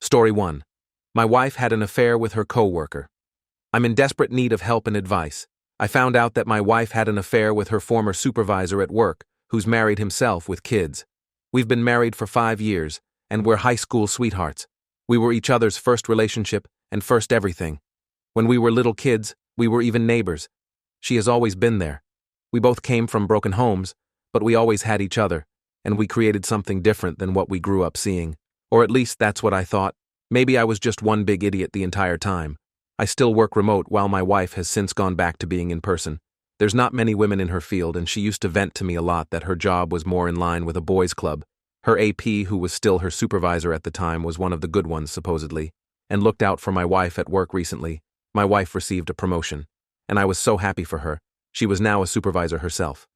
Story 1. My wife had an affair with her co-worker. I'm in desperate need of help and advice. I found out that my wife had an affair with her former supervisor at work, who's married himself with kids. We've been married for 5 years, and we're high school sweethearts. We were each other's first relationship and first everything. When we were little kids, we were even neighbors. She has always been there. We both came from broken homes, but we always had each other, and we created something different than what we grew up seeing. Or at least that's what I thought. Maybe I was just one big idiot the entire time. I still work remote while my wife has since gone back to being in person. There's not many women in her field, and she used to vent to me a lot that her job was more in line with a boys' club. Her AP, who was still her supervisor at the time, was one of the good ones, supposedly, and looked out for my wife at work recently. My wife received a promotion, and I was so happy for her. She was now a supervisor herself.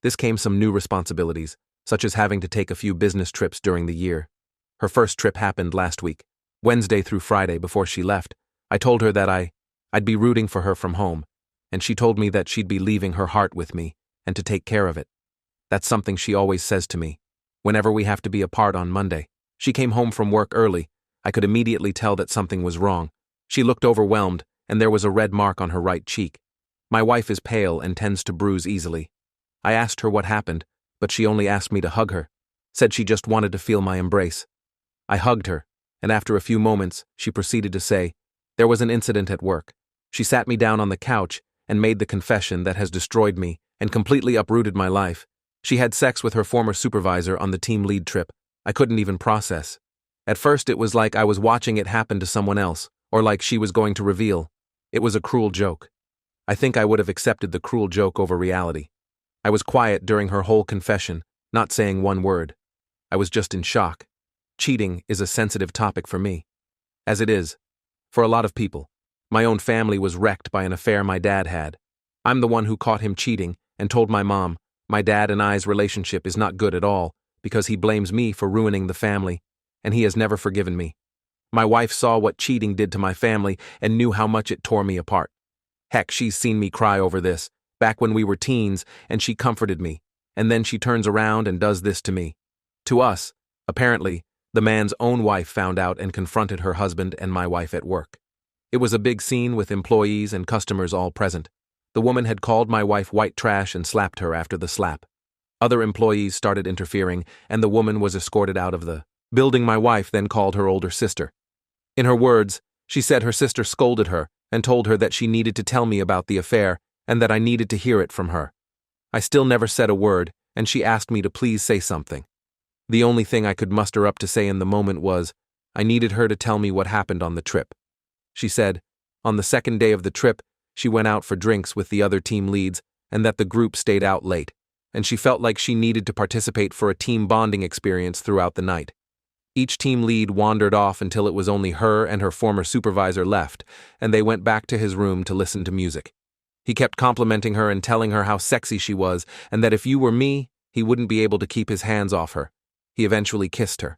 This came some new responsibilities, such as having to take a few business trips during the year. Her first trip happened last week, Wednesday through Friday. Before she left, I told her that I'd be rooting for her from home, and she told me that she'd be leaving her heart with me and to take care of it. That's something she always says to me. Whenever we have to be apart on Monday, she came home from work early. I could immediately tell that something was wrong. She looked overwhelmed, and there was a red mark on her right cheek. My wife is pale and tends to bruise easily. I asked her what happened, but she only asked me to hug her, said she just wanted to feel my embrace. I hugged her, and after a few moments, she proceeded to say, "There was an incident at work." She sat me down on the couch and made the confession that has destroyed me and completely uprooted my life. She had sex with her former supervisor on the team lead trip. I couldn't even process. At first it was like I was watching it happen to someone else, or like she was going to reveal. It was a cruel joke. I think I would have accepted the cruel joke over reality. I was quiet during her whole confession, not saying one word. I was just in shock. Cheating is a sensitive topic for me. As it is, for a lot of people. My own family was wrecked by an affair my dad had. I'm the one who caught him cheating and told my mom. My dad and I's relationship is not good at all because he blames me for ruining the family, and he has never forgiven me. My wife saw what cheating did to my family and knew how much it tore me apart. Heck, she's seen me cry over this, back when we were teens, and she comforted me, and then she turns around and does this to me. To us, apparently, the man's own wife found out and confronted her husband and my wife at work. It was a big scene with employees and customers all present. The woman had called my wife white trash and slapped her after the slap. Other employees started interfering, and the woman was escorted out of the building. My wife then called her older sister. In her words, she said her sister scolded her and told her that she needed to tell me about the affair and that I needed to hear it from her. I still never said a word, and she asked me to please say something. The only thing I could muster up to say in the moment was, I needed her to tell me what happened on the trip. She said, on the second day of the trip, she went out for drinks with the other team leads and that the group stayed out late, and she felt like she needed to participate for a team bonding experience throughout the night. Each team lead wandered off until it was only her and her former supervisor left, and they went back to his room to listen to music. He kept complimenting her and telling her how sexy she was, and that if you were me, he wouldn't be able to keep his hands off her. He eventually kissed her.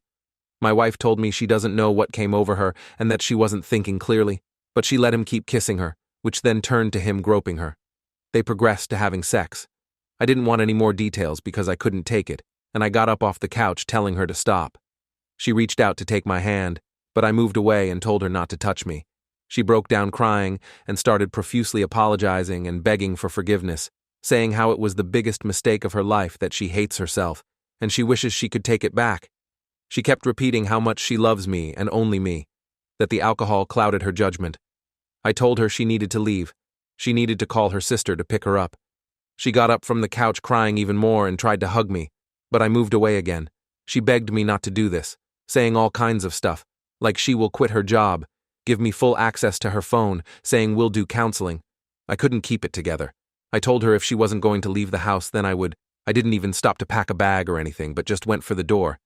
My wife told me she doesn't know what came over her and that she wasn't thinking clearly, but she let him keep kissing her, which then turned to him groping her. They progressed to having sex. I didn't want any more details because I couldn't take it, and I got up off the couch telling her to stop. She reached out to take my hand, but I moved away and told her not to touch me. She broke down crying and started profusely apologizing and begging for forgiveness, saying how it was the biggest mistake of her life, that she hates herself, and she wishes she could take it back. She kept repeating how much she loves me and only me, that the alcohol clouded her judgment. I told her she needed to leave. She needed to call her sister to pick her up. She got up from the couch crying even more and tried to hug me, but I moved away again. She begged me not to do this, saying all kinds of stuff, like she will quit her job, give me full access to her phone, saying we'll do counseling. I couldn't keep it together. I told her if she wasn't going to leave the house, then I would. I didn't even stop to pack a bag or anything, but just went for the door.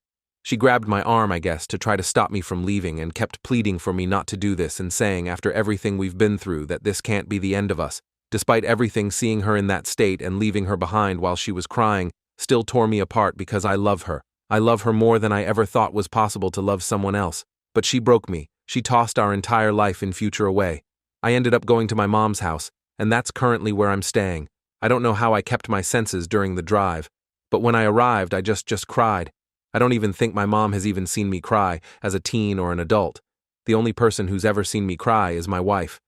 She grabbed my arm, I guess, to try to stop me from leaving and kept pleading for me not to do this and saying after everything we've been through that this can't be the end of us. Despite everything, seeing her in that state and leaving her behind while she was crying still tore me apart because I love her. I love her more than I ever thought was possible to love someone else. But she broke me. She tossed our entire life in future away. I ended up going to my mom's house, and that's currently where I'm staying. I don't know how I kept my senses during the drive, but when I arrived I just cried. I don't even think my mom has even seen me cry as a teen or an adult. The only person who's ever seen me cry is my wife.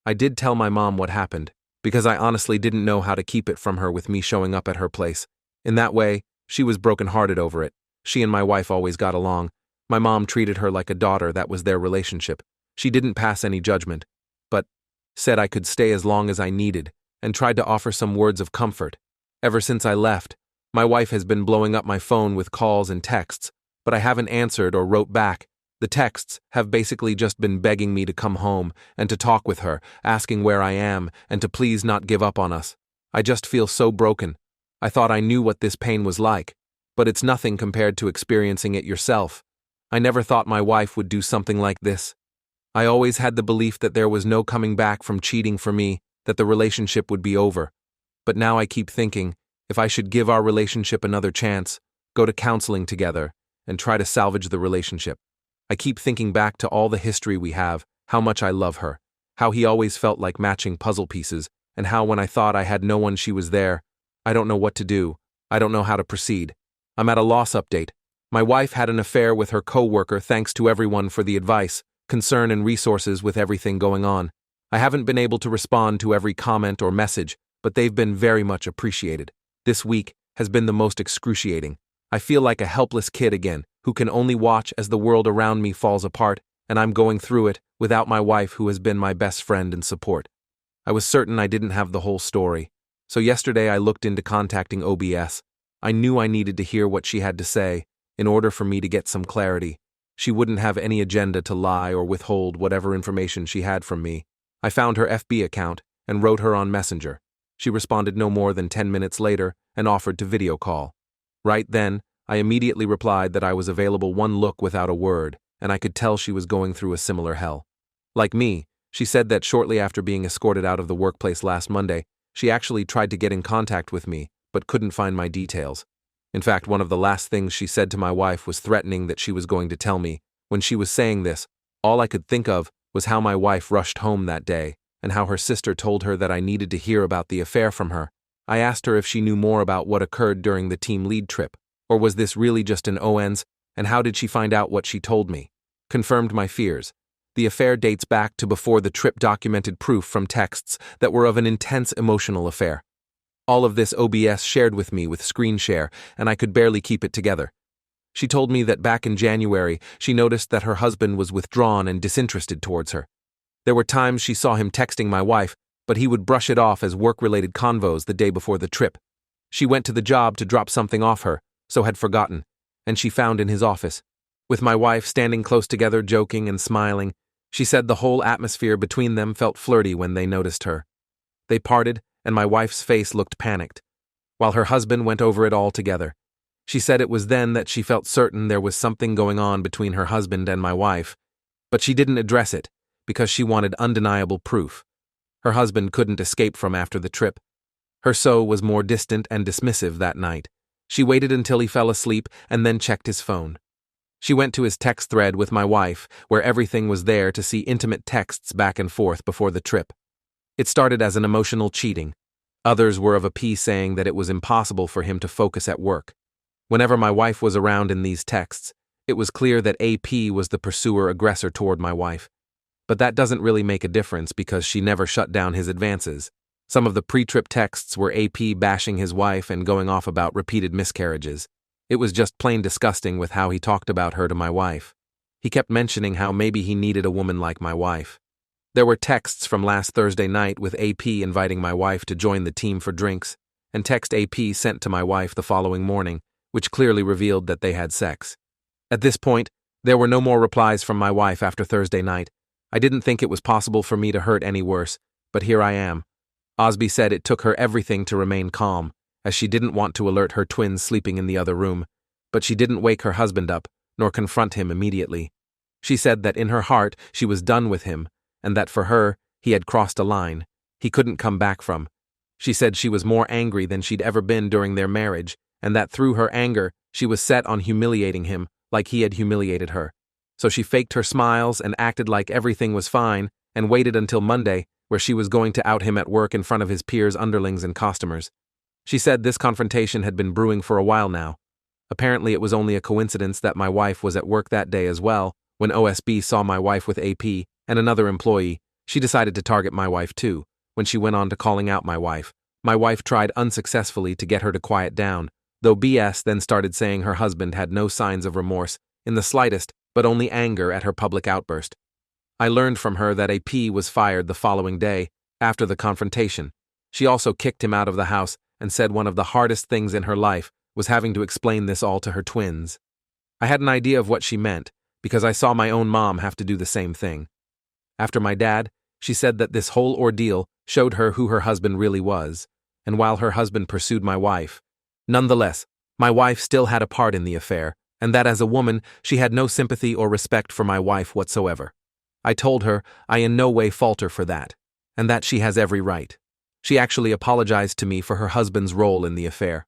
I did tell my mom what happened, because I honestly didn't know how to keep it from her with me showing up at her place. In that way, she was brokenhearted over it. She and my wife always got along. My mom treated her like a daughter. That was their relationship. She didn't pass any judgment, but said I could stay as long as I needed, and tried to offer some words of comfort. Ever since I left, my wife has been blowing up my phone with calls and texts, but I haven't answered or wrote back. The texts have basically just been begging me to come home and to talk with her, asking where I am and to please not give up on us. I just feel so broken. I thought I knew what this pain was like, but it's nothing compared to experiencing it yourself. I never thought my wife would do something like this. I always had the belief that there was no coming back from cheating for me, that the relationship would be over. But now I keep thinking, if I should give our relationship another chance, go to counseling together, and try to salvage the relationship. I keep thinking back to all the history we have, how much I love her, how he always felt like matching puzzle pieces, and how when I thought I had no one she was there. I don't know what to do. I don't know how to proceed. I'm at a loss update. My wife had an affair with her co-worker thanks to everyone for the advice, concern and resources with everything going on. I haven't been able to respond to every comment or message, but they've been very much appreciated. This week has been the most excruciating. I feel like a helpless kid again, who can only watch as the world around me falls apart, and I'm going through it without my wife who has been my best friend and support. I was certain I didn't have the whole story, so yesterday I looked into contacting OBS. I knew I needed to hear what she had to say in order for me to get some clarity. She wouldn't have any agenda to lie or withhold whatever information she had from me. I found her FB account and wrote her on Messenger. She responded no more than 10 minutes later and offered to video call. Right then, I immediately replied that I was available. One look without a word, and I could tell she was going through a similar hell. Like me, she said that shortly after being escorted out of the workplace last Monday, she actually tried to get in contact with me, but couldn't find my details. In fact, one of the last things she said to my wife was threatening that she was going to tell me. When she was saying this, all I could think of was how my wife rushed home that day, and how her sister told her that I needed to hear about the affair from her. I asked her if she knew more about what occurred during the team lead trip, or was this really just an ONs, and how did she find out what she told me? Confirmed my fears. The affair dates back to before the trip, documented proof from texts that were of an intense emotional affair. All of this OBS shared with me with screen share, and I could barely keep it together. She told me that back in January, she noticed that her husband was withdrawn and disinterested towards her. There were times she saw him texting my wife, but he would brush it off as work-related convos the day before the trip. She went to the job to drop something off her, so had forgotten, and she found in his office. With my wife standing close together, joking and smiling, she said the whole atmosphere between them felt flirty when they noticed her. They parted, and my wife's face looked panicked, while her husband went over it all together. She said it was then that she felt certain there was something going on between her husband and my wife, but she didn't address it because she wanted undeniable proof. Her husband couldn't escape from after the trip. Her so was more distant and dismissive that night. She waited until he fell asleep and then checked his phone. She went to his text thread with my wife, where everything was there, to see intimate texts back and forth before the trip. It started as an emotional cheating. Others were of a piece saying that it was impossible for him to focus at work. Whenever my wife was around in these texts, it was clear that AP was the pursuer-aggressor toward my wife. But that doesn't really make a difference because she never shut down his advances. Some of the pre-trip texts were AP bashing his wife and going off about repeated miscarriages. It was just plain disgusting with how he talked about her to my wife. He kept mentioning how maybe he needed a woman like my wife. There were texts from last Thursday night with AP inviting my wife to join the team for drinks, and text AP sent to my wife the following morning, which clearly revealed that they had sex. At this point, there were no more replies from my wife after Thursday night. I didn't think it was possible for me to hurt any worse, but here I am. Osby said it took her everything to remain calm, as she didn't want to alert her twins sleeping in the other room, but she didn't wake her husband up, nor confront him immediately. She said that in her heart she was done with him, and that for her, he had crossed a line he couldn't come back from. She said she was more angry than she'd ever been during their marriage, and that through her anger, she was set on humiliating him like he had humiliated her. So she faked her smiles and acted like everything was fine, and waited until Monday, where she was going to out him at work in front of his peers, underlings, and customers. She said this confrontation had been brewing for a while now. Apparently it was only a coincidence that my wife was at work that day as well. When OSB saw my wife with AP and another employee, she decided to target my wife too. When she went on to calling out my wife tried unsuccessfully to get her to quiet down, though BS then started saying her husband had no signs of remorse in the slightest, but only anger at her public outburst. I learned from her that AP was fired the following day, after the confrontation. She also kicked him out of the house and said one of the hardest things in her life was having to explain this all to her twins. I had an idea of what she meant, because I saw my own mom have to do the same thing. After my dad, she said that this whole ordeal showed her who her husband really was, and while her husband pursued my wife, nonetheless, my wife still had a part in the affair, and that as a woman, she had no sympathy or respect for my wife whatsoever. I told her I in no way fault her for that, and that she has every right. She actually apologized to me for her husband's role in the affair.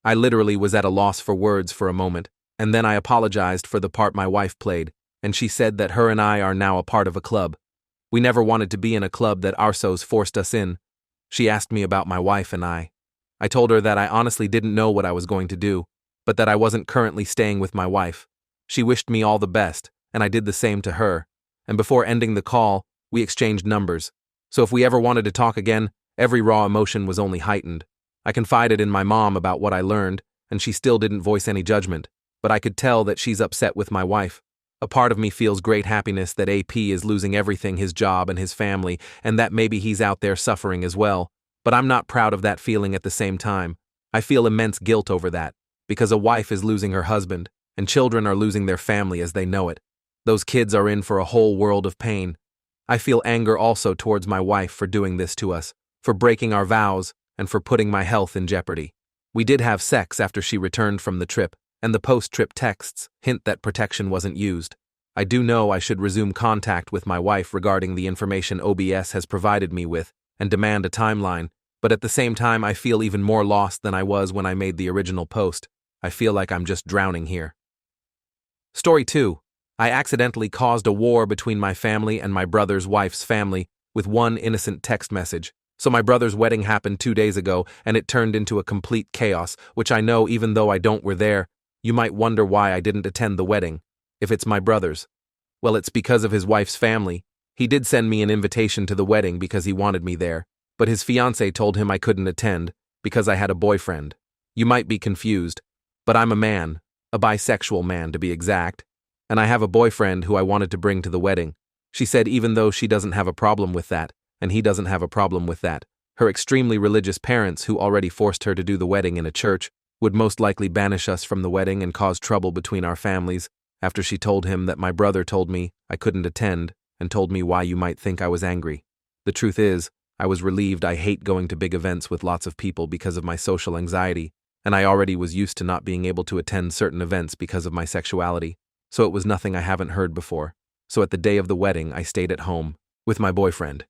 I literally was at a loss for words for a moment, and then I apologized for the part my wife played, and she said that her and I are now a part of a club. We never wanted to be in a club that Arsos forced us in. She asked me about my wife and I. I told her that I honestly didn't know what I was going to do, but that I wasn't currently staying with my wife. She wished me all the best, and I did the same to her. And before ending the call, we exchanged numbers. So if we ever wanted to talk again, every raw emotion was only heightened. I confided in my mom about what I learned, and she still didn't voice any judgment, but I could tell that she's upset with my wife. A part of me feels great happiness that AP is losing everything, his job and his family, and that maybe he's out there suffering as well. But I'm not proud of that feeling at the same time. I feel immense guilt over that, because a wife is losing her husband, and children are losing their family as they know it. Those kids are in for a whole world of pain. I feel anger also towards my wife for doing this to us, for breaking our vows, and for putting my health in jeopardy. We did have sex after she returned from the trip, and the post-trip texts hint that protection wasn't used. I do know I should resume contact with my wife regarding the information OBS has provided me with and demand a timeline, but at the same time I feel even more lost than I was when I made the original post. I feel like I'm just drowning here. Story 2. I accidentally caused a war between my family and my brother's wife's family with one innocent text message. So my brother's wedding happened 2 days ago, and it turned into a complete chaos, which I know even though I don't were there. You might wonder why I didn't attend the wedding, if it's my brother's. Well, it's because of his wife's family. He did send me an invitation to the wedding because he wanted me there, but his fiancée told him I couldn't attend because I had a boyfriend. You might be confused, but I'm a man, a bisexual man to be exact, and I have a boyfriend who I wanted to bring to the wedding. She said even though she doesn't have a problem with that, and he doesn't have a problem with that, her extremely religious parents who already forced her to do the wedding in a church would most likely banish us from the wedding and cause trouble between our families after she told him that my brother told me I couldn't attend and told me why you might think I was angry. The truth is, I was relieved. I hate going to big events with lots of people because of my social anxiety, and I already was used to not being able to attend certain events because of my sexuality, so it was nothing I haven't heard before. So at the day of the wedding, I stayed at home with my boyfriend.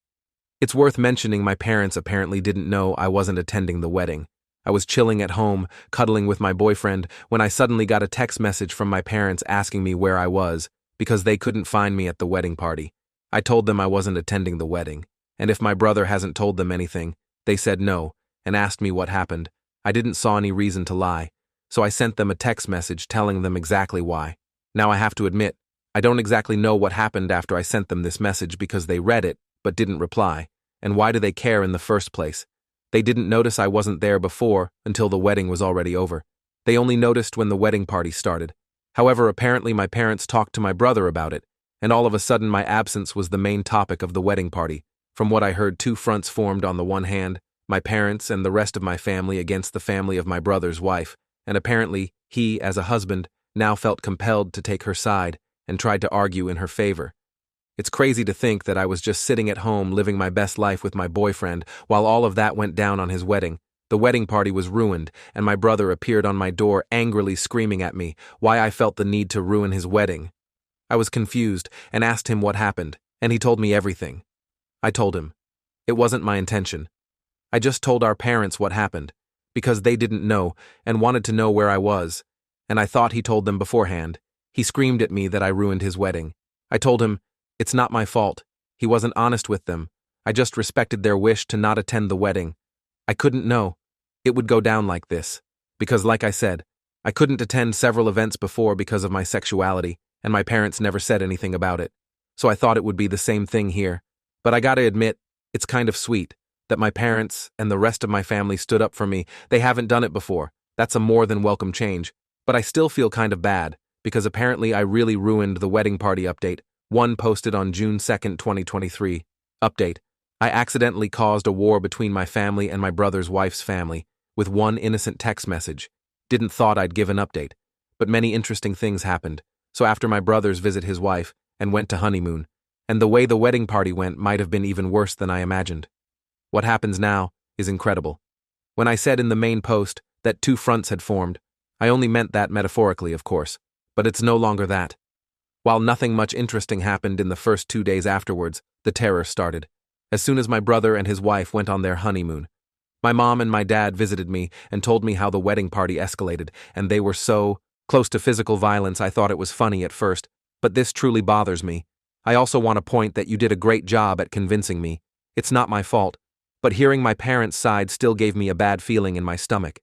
It's worth mentioning my parents apparently didn't know I wasn't attending the wedding. I was chilling at home, cuddling with my boyfriend, when I suddenly got a text message from my parents asking me where I was, because they couldn't find me at the wedding party. I told them I wasn't attending the wedding, and if my brother hasn't told them anything, they said no, and asked me what happened. I didn't saw any reason to lie, so I sent them a text message telling them exactly why. Now I have to admit, I don't exactly know what happened after I sent them this message because they read it, but didn't reply. And why do they care in the first place? They didn't notice I wasn't there before until the wedding was already over. They only noticed when the wedding party started. However, apparently my parents talked to my brother about it, and all of a sudden my absence was the main topic of the wedding party. From what I heard, two fronts formed. On the one hand, my parents and the rest of my family against the family of my brother's wife, and apparently he, as a husband, now felt compelled to take her side and tried to argue in her favor. It's crazy to think that I was just sitting at home living my best life with my boyfriend while all of that went down on his wedding. The wedding party was ruined, and my brother appeared on my door angrily screaming at me why I felt the need to ruin his wedding. I was confused and asked him what happened, and he told me everything. I told him. It wasn't my intention. I just told our parents what happened, because they didn't know and wanted to know where I was, and I thought he told them beforehand. He screamed at me that I ruined his wedding. I told him, it's not my fault. He wasn't honest with them. I just respected their wish to not attend the wedding. I couldn't know it would go down like this, because like I said, I couldn't attend several events before because of my sexuality, and my parents never said anything about it. So I thought it would be the same thing here. But I gotta admit, it's kind of sweet that my parents and the rest of my family stood up for me. They haven't done it before. That's a more than welcome change. But I still feel kind of bad, because apparently I really ruined the wedding party update, one posted on June 2nd, 2023. Update. I accidentally caused a war between my family and my brother's wife's family, with one innocent text message. Didn't thought I'd give an update. But many interesting things happened. So after my brothers visit his wife, and went to honeymoon, and the way the wedding party went might have been even worse than I imagined. What happens now is incredible. When I said in the main post that two fronts had formed, I only meant that metaphorically, of course, but it's no longer that. While nothing much interesting happened in the first 2 days afterwards, the terror started. As soon as my brother and his wife went on their honeymoon, my mom and my dad visited me and told me how the wedding party escalated, and they were so close to physical violence I thought it was funny at first, but this truly bothers me. I also want to point that you did a great job at convincing me. It's not my fault, but hearing my parents' side still gave me a bad feeling in my stomach.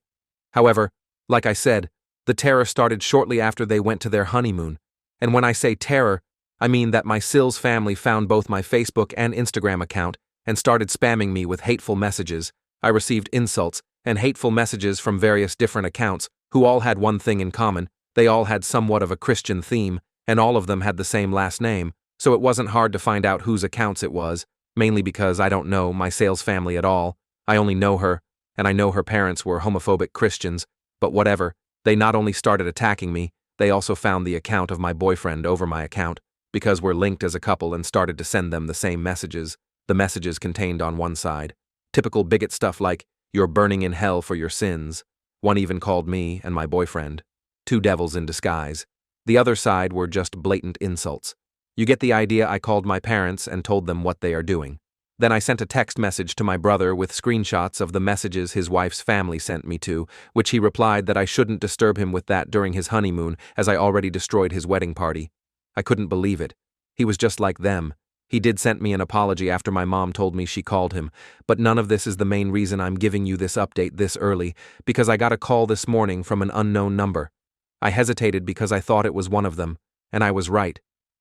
However, like I said, the terror started shortly after they went to their honeymoon, and when I say terror, I mean that my Sills family found both my Facebook and Instagram account and started spamming me with hateful messages. I received insults and hateful messages from various different accounts who all had one thing in common. They all had somewhat of a Christian theme, and all of them had the same last name, so it wasn't hard to find out whose accounts it was, mainly because I don't know my Sales family at all. I only know her, and I know her parents were homophobic Christians, but whatever, they not only started attacking me, they also found the account of my boyfriend over my account, because we're linked as a couple, and started to send them the same messages. The messages contained on one side typical bigot stuff like, "You're burning in hell for your sins." One even called me and my boyfriend two devils in disguise. The other side were just blatant insults. You get the idea. I called my parents and told them what they are doing. Then I sent a text message to my brother with screenshots of the messages his wife's family sent me to, which he replied that I shouldn't disturb him with that during his honeymoon as I already destroyed his wedding party. I couldn't believe it. He was just like them. He did send me an apology after my mom told me she called him, but none of this is the main reason I'm giving you this update this early, because I got a call this morning from an unknown number. I hesitated because I thought it was one of them, and I was right,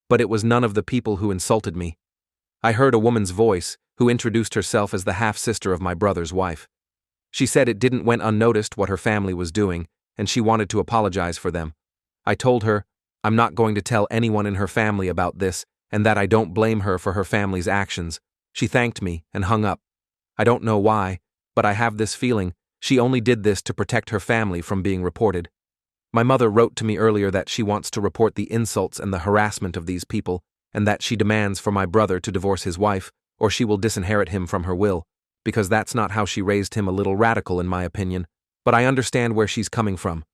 but it was none of the people who insulted me. I heard a woman's voice who introduced herself as the half-sister of my brother's wife. She said it didn't went unnoticed what her family was doing, and she wanted to apologize for them. I told her I'm not going to tell anyone in her family about this, and that I don't blame her for her family's actions. She thanked me and hung up. I don't know why, but I have this feeling she only did this to protect her family from being reported. My mother wrote to me earlier that she wants to report the insults and the harassment of these people, and that she demands for my brother to divorce his wife, or she will disinherit him from her will, because that's not how she raised him. A little radical in my opinion, but I understand where she's coming from.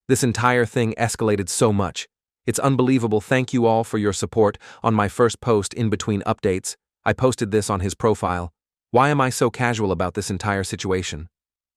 This entire thing escalated so much. It's unbelievable. Thank you all for your support on my first post in between updates. I posted this on his profile. Why am I so casual about this entire situation?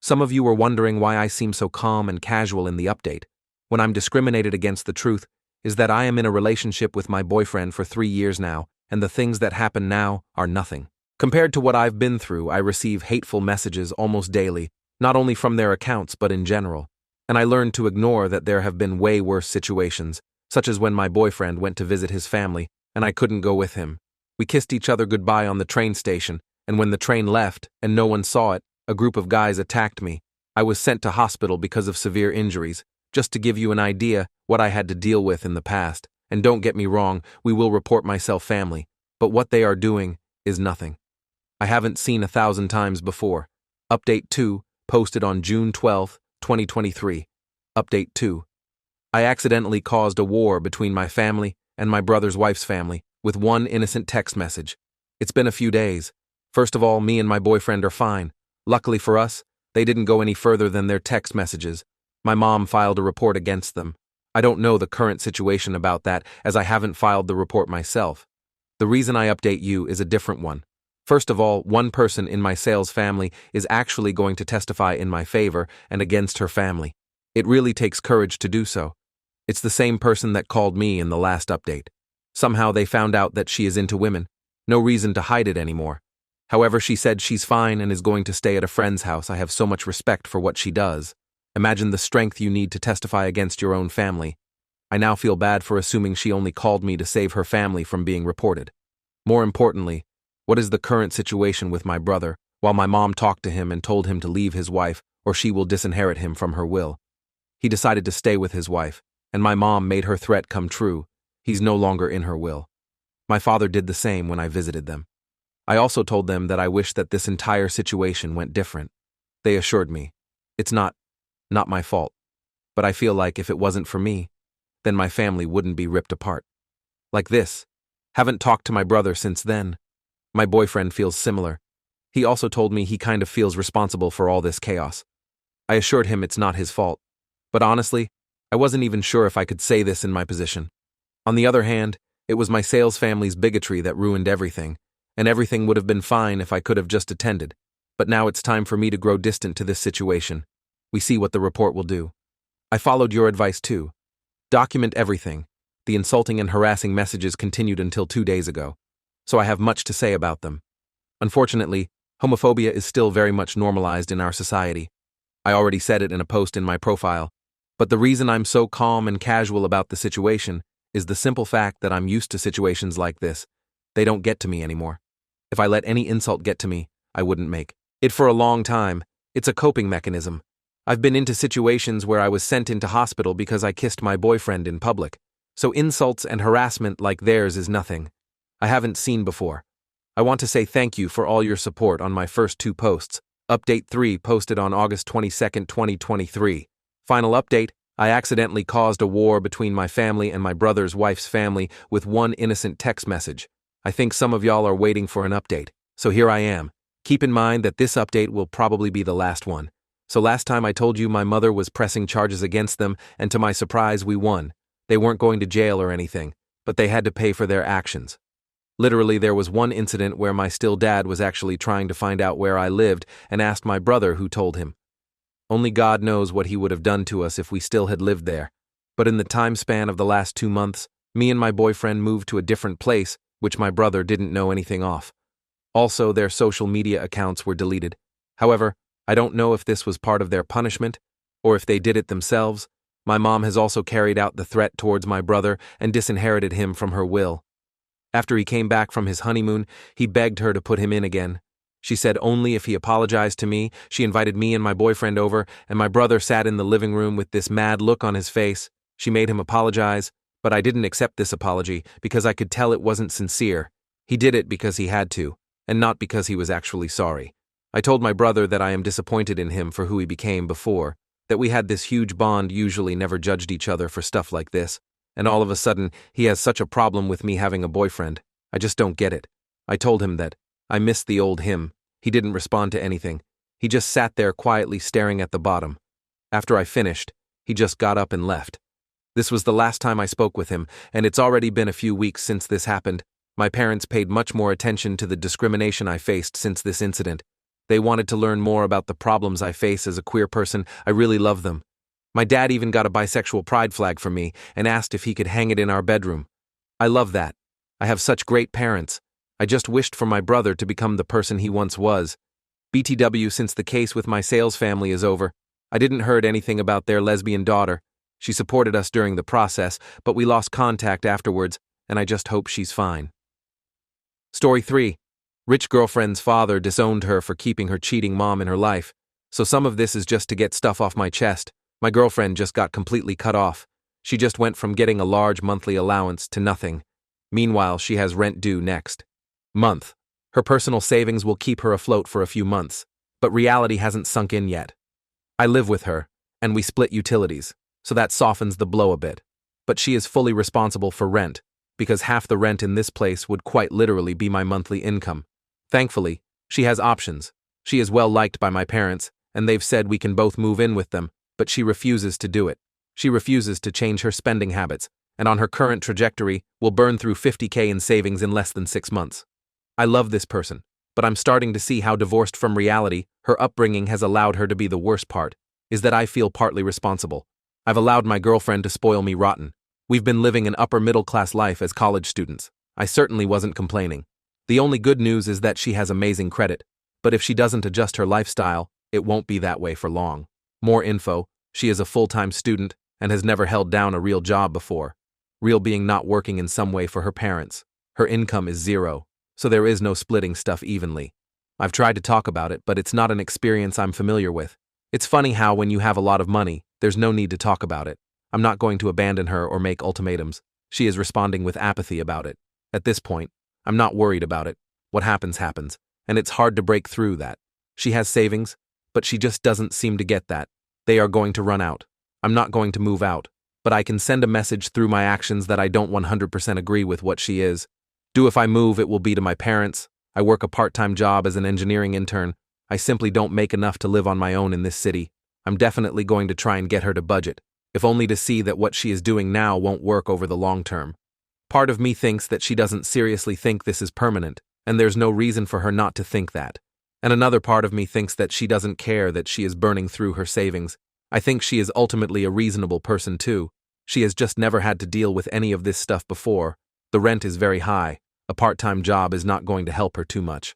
Some of you were wondering why I seem so calm and casual in the update, when I'm discriminated against. The truth is that I am in a relationship with my boyfriend for 3 years now, and the things that happen now are nothing. Compared to what I've been through, I receive hateful messages almost daily, not only from their accounts but in general. And I learned to ignore that there have been way worse situations, such as when my boyfriend went to visit his family, and I couldn't go with him. We kissed each other goodbye on the train station, and when the train left, and no one saw it, a group of guys attacked me. I was sent to hospital because of severe injuries, just to give you an idea what I had to deal with in the past. And don't get me wrong, we will report my family, but what they are doing is nothing. I haven't seen 1,000 times before. Update 2, posted on June 12, 2023. Update 2. I accidentally caused a war between my family and my brother's wife's family with one innocent text message. It's been a few days. First of all, me and my boyfriend are fine. Luckily for us, they didn't go any further than their text messages. My mom filed a report against them. I don't know the current situation about that, as I haven't filed the report myself. The reason I update you is a different one. First of all, one person in my Sales family is actually going to testify in my favor and against her family. It really takes courage to do so. It's the same person that called me in the last update. Somehow they found out that she is into women. No reason to hide it anymore. However, she said she's fine and is going to stay at a friend's house. I have so much respect for what she does. Imagine the strength you need to testify against your own family. I now feel bad for assuming she only called me to save her family from being reported. More importantly, what is the current situation with my brother, while my mom talked to him and told him to leave his wife or she will disinherit him from her will? He decided to stay with his wife, and my mom made her threat come true. He's no longer in her will. My father did the same when I visited them. I also told them that I wish that this entire situation went different. They assured me, it's not my fault. But I feel like if it wasn't for me, then my family wouldn't be ripped apart. Like this. Haven't talked to my brother since then. My boyfriend feels similar. He also told me he kind of feels responsible for all this chaos. I assured him it's not his fault. But honestly, I wasn't even sure if I could say this in my position. On the other hand, it was my sales family's bigotry that ruined everything, and everything would have been fine if I could have just attended. But now it's time for me to grow distant to this situation. We see what the report will do. I followed your advice too. Document everything. The insulting and harassing messages continued until 2 days ago, so I have much to say about them. Unfortunately, homophobia is still very much normalized in our society. I already said it in a post in my profile, but the reason I'm so calm and casual about the situation is the simple fact that I'm used to situations like this. They don't get to me anymore. If I let any insult get to me, I wouldn't make it for a long time. It's a coping mechanism. I've been into situations where I was sent into hospital because I kissed my boyfriend in public, so insults and harassment like theirs is nothing I haven't seen before. I want to say thank you for all your support on my first 2 posts. Update 3 posted on August 22, 2023. Final update, I accidentally caused a war between my family and my brother's wife's family with one innocent text message. I think some of y'all are waiting for an update, so here I am. Keep in mind that this update will probably be the last one. So last time I told you my mother was pressing charges against them, and to my surprise we won. They weren't going to jail or anything, but they had to pay for their actions. Literally, there was one incident where my still dad was actually trying to find out where I lived and asked my brother who told him. Only God knows what he would have done to us if we still had lived there. But in the time span of the last 2 months, me and my boyfriend moved to a different place, which my brother didn't know anything of. Also, their social media accounts were deleted. However, I don't know if this was part of their punishment, or if they did it themselves. My mom has also carried out the threat towards my brother and disinherited him from her will. After he came back from his honeymoon, he begged her to put him in again. She said only if he apologized to me. She invited me and my boyfriend over, and my brother sat in the living room with this mad look on his face. She made him apologize, but I didn't accept this apology because I could tell it wasn't sincere. He did it because he had to, and not because he was actually sorry. I told my brother that I am disappointed in him for who he became before, that we had this huge bond, usually never judged each other for stuff like this, and all of a sudden he has such a problem with me having a boyfriend. I just don't get it. I told him that I missed the old him. He didn't respond to anything. He just sat there quietly staring at the bottom. After I finished, he just got up and left. This was the last time I spoke with him, and it's already been a few weeks since this happened. My parents paid much more attention to the discrimination I faced since this incident. They wanted to learn more about the problems I face as a queer person. I really love them. My dad even got a bisexual pride flag for me and asked if he could hang it in our bedroom. I love that. I have such great parents. I just wished for my brother to become the person he once was. BTW, since the case with my sales family is over, I didn't heard anything about their lesbian daughter. She supported us during the process, but we lost contact afterwards, and I just hope she's fine. Story 3. Rich girlfriend's father disowned her for keeping her cheating mom in her life, so some of this is just to get stuff off my chest. My girlfriend just got completely cut off. She just went from getting a large monthly allowance to nothing. Meanwhile, she has rent due next month. Her personal savings will keep her afloat for a few months, but reality hasn't sunk in yet. I live with her, and we split utilities, so that softens the blow a bit. But she is fully responsible for rent, because half the rent in this place would quite literally be my monthly income. Thankfully, she has options. She is well liked by my parents, and they've said we can both move in with them, but she refuses to do it. She refuses to change her spending habits, and on her current trajectory, will burn through $50K in savings in less than 6 months. I love this person, but I'm starting to see how divorced from reality her upbringing has allowed her to be. The worst part is that I feel partly responsible. I've allowed my girlfriend to spoil me rotten. We've been living an upper-middle-class life as college students. I certainly wasn't complaining. The only good news is that she has amazing credit, but if she doesn't adjust her lifestyle, it won't be that way for long. More info, She is a full-time student and has never held down a real job before. Real being not working in some way for her parents. Her income is zero, so there is no splitting stuff evenly. I've tried to talk about it, but it's not an experience I'm familiar with. It's funny how when you have a lot of money, there's no need to talk about it. I'm not going to abandon her or make ultimatums. She is responding with apathy about it. At this point, I'm not worried about it. What happens, happens, and it's hard to break through that. She has savings, but she just doesn't seem to get that. They are going to run out. I'm not going to move out, but I can send a message through my actions that I don't 100% agree with what she is. If I move, it will be to my parents. I work a part-time job as an engineering intern. I simply don't make enough to live on my own in this city. I'm definitely going to try and get her to budget, if only to see that what she is doing now won't work over the long term. Part of me thinks that she doesn't seriously think this is permanent, and there's no reason for her not to think that. And another part of me thinks that she doesn't care that she is burning through her savings. I think she is ultimately a reasonable person too. She has just never had to deal with any of this stuff before. The rent is very high. A part-time job is not going to help her too much.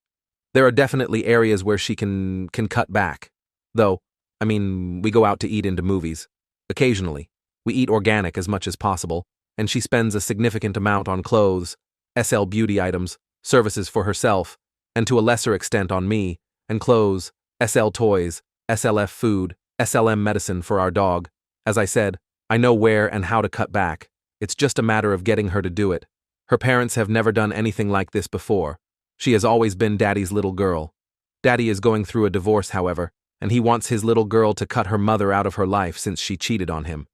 There are definitely areas where she can cut back. Though, we go out to eat into movies. Occasionally. We eat organic as much as possible, and she spends a significant amount on clothes, SL beauty items, services for herself, and to a lesser extent on me, and clothes, SL toys, SLF food, SLM medicine for our dog. As I said, I know where and how to cut back. It's just a matter of getting her to do it. Her parents have never done anything like this before. She has always been Daddy's little girl. Daddy is going through a divorce, however, and he wants his little girl to cut her mother out of her life since she cheated on him.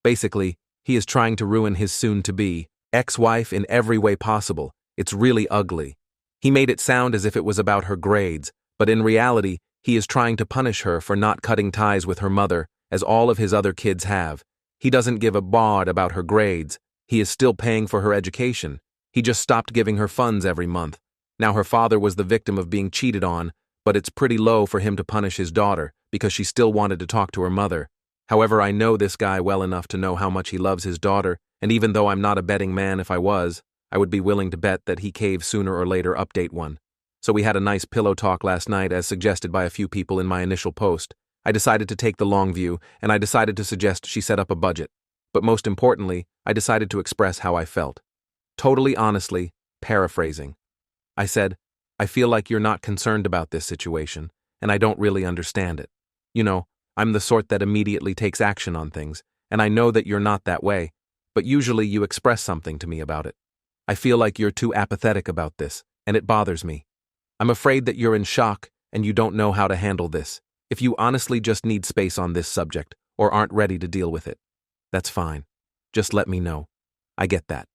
Basically, he is trying to ruin his soon-to-be ex-wife in every way possible. It's really ugly. He made it sound as if it was about her grades, but in reality, he is trying to punish her for not cutting ties with her mother, as all of his other kids have. He doesn't give a bod about her grades. He is still paying for her education. He just stopped giving her funds every month. Now her father was the victim of being cheated on, but it's pretty low for him to punish his daughter because she still wanted to talk to her mother. However, I know this guy well enough to know how much he loves his daughter, and even though I'm not a betting man, if I was, I would be willing to bet that he caves sooner or later. Update 1. So we had a nice pillow talk last night as suggested by a few people in my initial post. I decided to take the long view, and I decided to suggest she set up a budget. But most importantly, I decided to express how I felt. Totally honestly, paraphrasing. I said, I feel like you're not concerned about this situation, and I don't really understand it. You know, I'm the sort that immediately takes action on things, and I know that you're not that way, but usually you express something to me about it. I feel like you're too apathetic about this, and it bothers me. I'm afraid that you're in shock and you don't know how to handle this. If you honestly just need space on this subject, or aren't ready to deal with it, that's fine. Just let me know. I get that.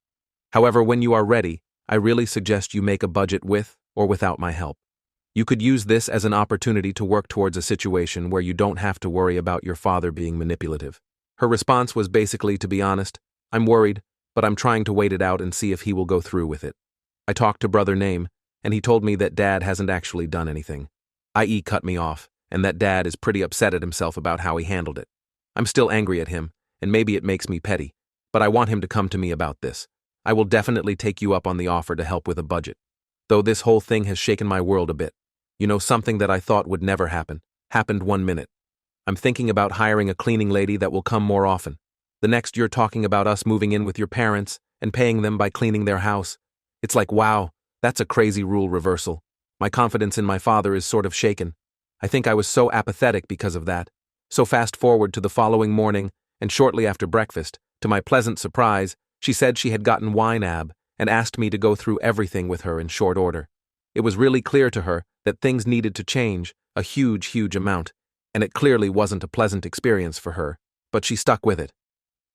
However, when you are ready, I really suggest you make a budget with or without my help. You could use this as an opportunity to work towards a situation where you don't have to worry about your father being manipulative. Her response was basically, to be honest, I'm worried, but I'm trying to wait it out and see if he will go through with it. I talked to Brother Name, and he told me that Dad hasn't actually done anything, i.e. cut me off, and that Dad is pretty upset at himself about how he handled it. I'm still angry at him, and maybe it makes me petty, but I want him to come to me about this. I will definitely take you up on the offer to help with a budget. Though this whole thing has shaken my world a bit. You know, something that I thought would never happen, happened 1 minute. I'm thinking about hiring a cleaning lady that will come more often. The next you're talking about us moving in with your parents and paying them by cleaning their house. It's like, wow, that's a crazy rule reversal. My confidence in my father is sort of shaken. I think I was so apathetic because of that. So fast forward to the following morning, and shortly after breakfast, to my pleasant surprise, she said she had gotten YNAB and asked me to go through everything with her in short order. It was really clear to her that things needed to change, a huge amount, and it clearly wasn't a pleasant experience for her, but she stuck with it.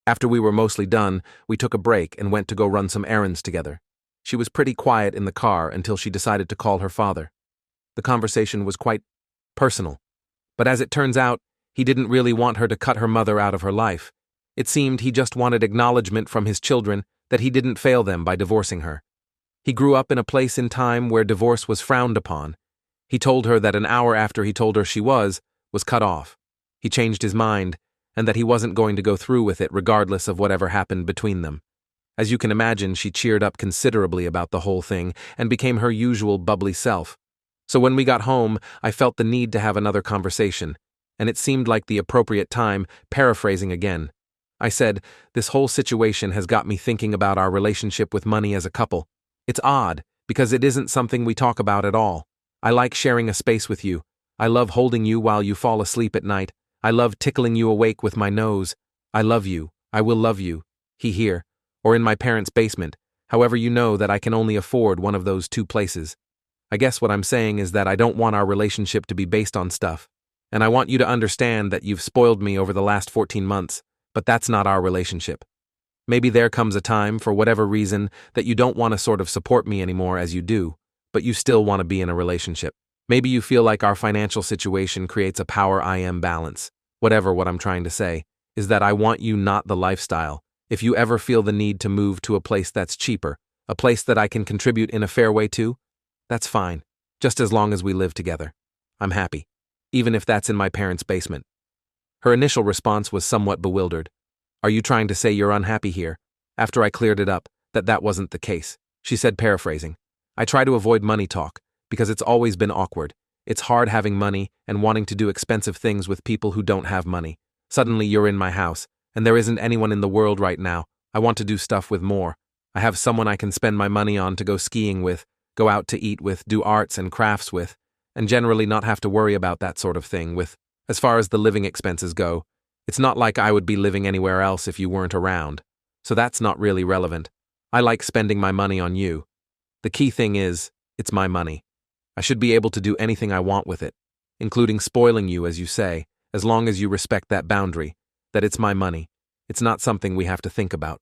After we were mostly done, we took a break and went to go run some errands together. She was pretty quiet in the car until she decided to call her father. The conversation was quite personal, but as it turns out, he didn't really want her to cut her mother out of her life. It seemed he just wanted acknowledgement from his children that he didn't fail them by divorcing her. He grew up in a place in time where divorce was frowned upon. He told her that an hour after he told her she was cut off. He changed his mind, and that he wasn't going to go through with it regardless of whatever happened between them. As you can imagine, she cheered up considerably about the whole thing and became her usual bubbly self. So when we got home, I felt the need to have another conversation. and it seemed like the appropriate time, paraphrasing again. I said, "This whole situation has got me thinking about our relationship with money as a couple. It's odd, because it isn't something we talk about at all. I like sharing a space with you. I love holding you while you fall asleep at night. I love tickling you awake with my nose. I love you. I will love you. Here, or in my parents' basement, however you know that I can only afford one of those two places. I guess what I'm saying is that I don't want our relationship to be based on stuff. And I want you to understand that you've spoiled me over the last 14 months, but that's not our relationship. Maybe there comes a time, for whatever reason, that you don't want to sort of support me anymore as you do, but you still want to be in a relationship. Maybe you feel like our financial situation creates a power-I balance. Whatever what I'm trying to say is that I want you, not the lifestyle. If you ever feel the need to move to a place that's cheaper, a place that I can contribute in a fair way to, that's fine, just as long as we live together. I'm happy, even if that's in my parents' basement." Her initial response was somewhat bewildered. "Are you trying to say you're unhappy here?" After I cleared it up, that wasn't the case, she said, paraphrasing. "I try to avoid money talk, because it's always been awkward. It's hard having money and wanting to do expensive things with people who don't have money. Suddenly you're in my house, and there isn't anyone in the world right now. I want to do stuff with more. I have someone I can spend my money on to go skiing with, go out to eat with, do arts and crafts with, and generally not have to worry about that sort of thing with. As far as the living expenses go, it's not like I would be living anywhere else if you weren't around. So that's not really relevant. I like spending my money on you. The key thing is, it's my money. I should be able to do anything I want with it, including spoiling you, as you say, as long as you respect that boundary, that it's my money. It's not something we have to think about.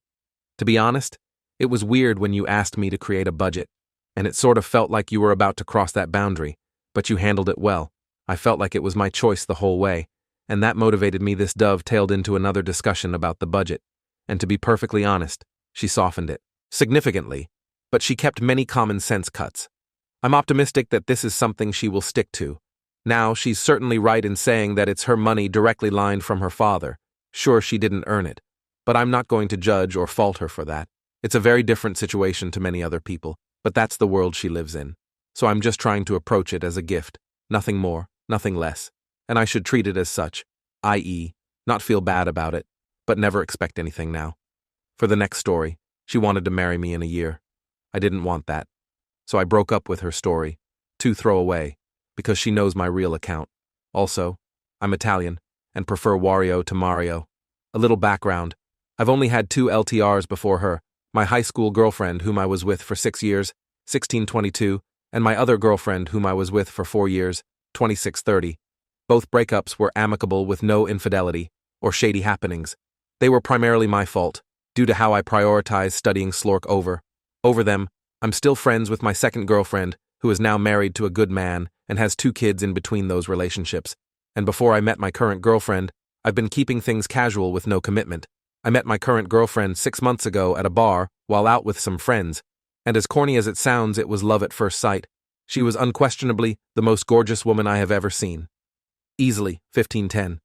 To be honest, it was weird when you asked me to create a budget, and it sort of felt like you were about to cross that boundary, but you handled it well. I felt like it was my choice the whole way, and that motivated me. This dovetailed into another discussion about the budget, and to be perfectly honest, she softened it significantly, but she kept many common sense cuts. I'm optimistic that this is something she will stick to. Now, she's certainly right in saying that it's her money directly lined from her father. Sure, she didn't earn it, but I'm not going to judge or fault her for that. It's a very different situation to many other people, but that's the world she lives in. So I'm just trying to approach it as a gift, nothing more, nothing less, and I should treat it as such, i.e., not feel bad about it, but never expect anything now. For the next story, she wanted to marry me in a year. I didn't want that. So I broke up with her story, to throw away, because she knows my real account. Also, I'm Italian, and prefer Wario to Mario. A little background. I've only had 2 LTRs before her, my high school girlfriend whom I was with for 6 years, 1622, and my other girlfriend whom I was with for 4 years, 2630. Both breakups were amicable with no infidelity or shady happenings. They were primarily my fault, due to how I prioritized studying Slork over them. I'm still friends with my second girlfriend, who is now married to a good man and has 2 kids in between those relationships. And before I met my current girlfriend, I've been keeping things casual with no commitment. I met my current girlfriend 6 months ago at a bar while out with some friends, and as corny as it sounds, it was love at first sight. She was unquestionably the most gorgeous woman I have ever seen. Easily 1510.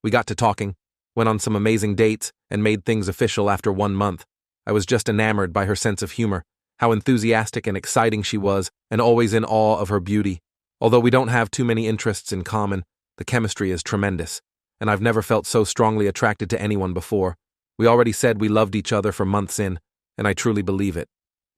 We got to talking, went on some amazing dates, and made things official after 1 month. I was just enamored by her sense of humor, how enthusiastic and exciting she was, and always in awe of her beauty. Although we don't have too many interests in common, the chemistry is tremendous, and I've never felt so strongly attracted to anyone before. We already said we loved each other for months in, and I truly believe it.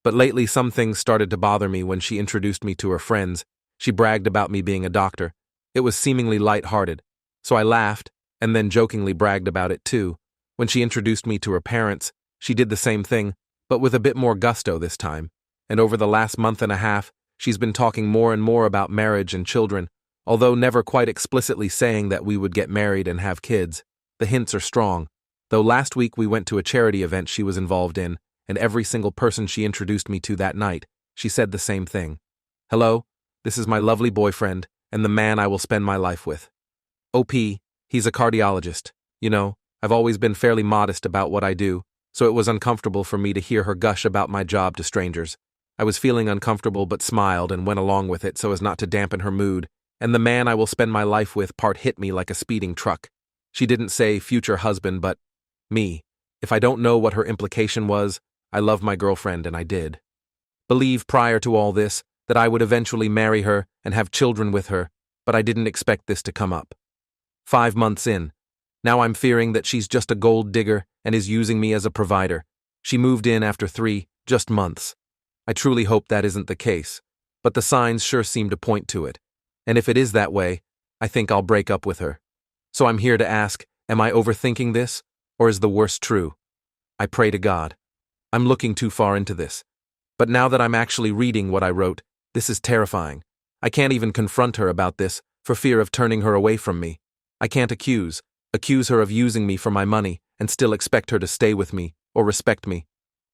But lately some things started to bother me when she introduced me to her friends. She bragged about me being a doctor. It was seemingly light-hearted, so I laughed, and then jokingly bragged about it too. When she introduced me to her parents, she did the same thing, but with a bit more gusto this time. And over the last month and a half, she's been talking more and more about marriage and children, although never quite explicitly saying that we would get married and have kids. The hints are strong. Though last week we went to a charity event she was involved in, and every single person she introduced me to that night, she said the same thing. "Hello, this is my lovely boyfriend, and the man I will spend my life with. OP, he's a cardiologist. You know, I've always been fairly modest about what I do, so it was uncomfortable for me to hear her gush about my job to strangers. I was feeling uncomfortable but smiled and went along with it so as not to dampen her mood, and the man I will spend my life with part hit me like a speeding truck. She didn't say future husband but me. If I don't know what her implication was, I love my girlfriend and I did believe prior to all this that I would eventually marry her and have children with her, but I didn't expect this to come up. 5 months in. Now I'm fearing that she's just a gold digger and is using me as a provider. She moved in after 3 just months. I truly hope that isn't the case, but the signs sure seem to point to it. And if it is that way, I think I'll break up with her. So I'm here to ask, am I overthinking this, or is the worst true? I pray to God. I'm looking too far into this. But now that I'm actually reading what I wrote, this is terrifying. I can't even confront her about this, for fear of turning her away from me. I can't accuse her of using me for my money, and still expect her to stay with me, or respect me.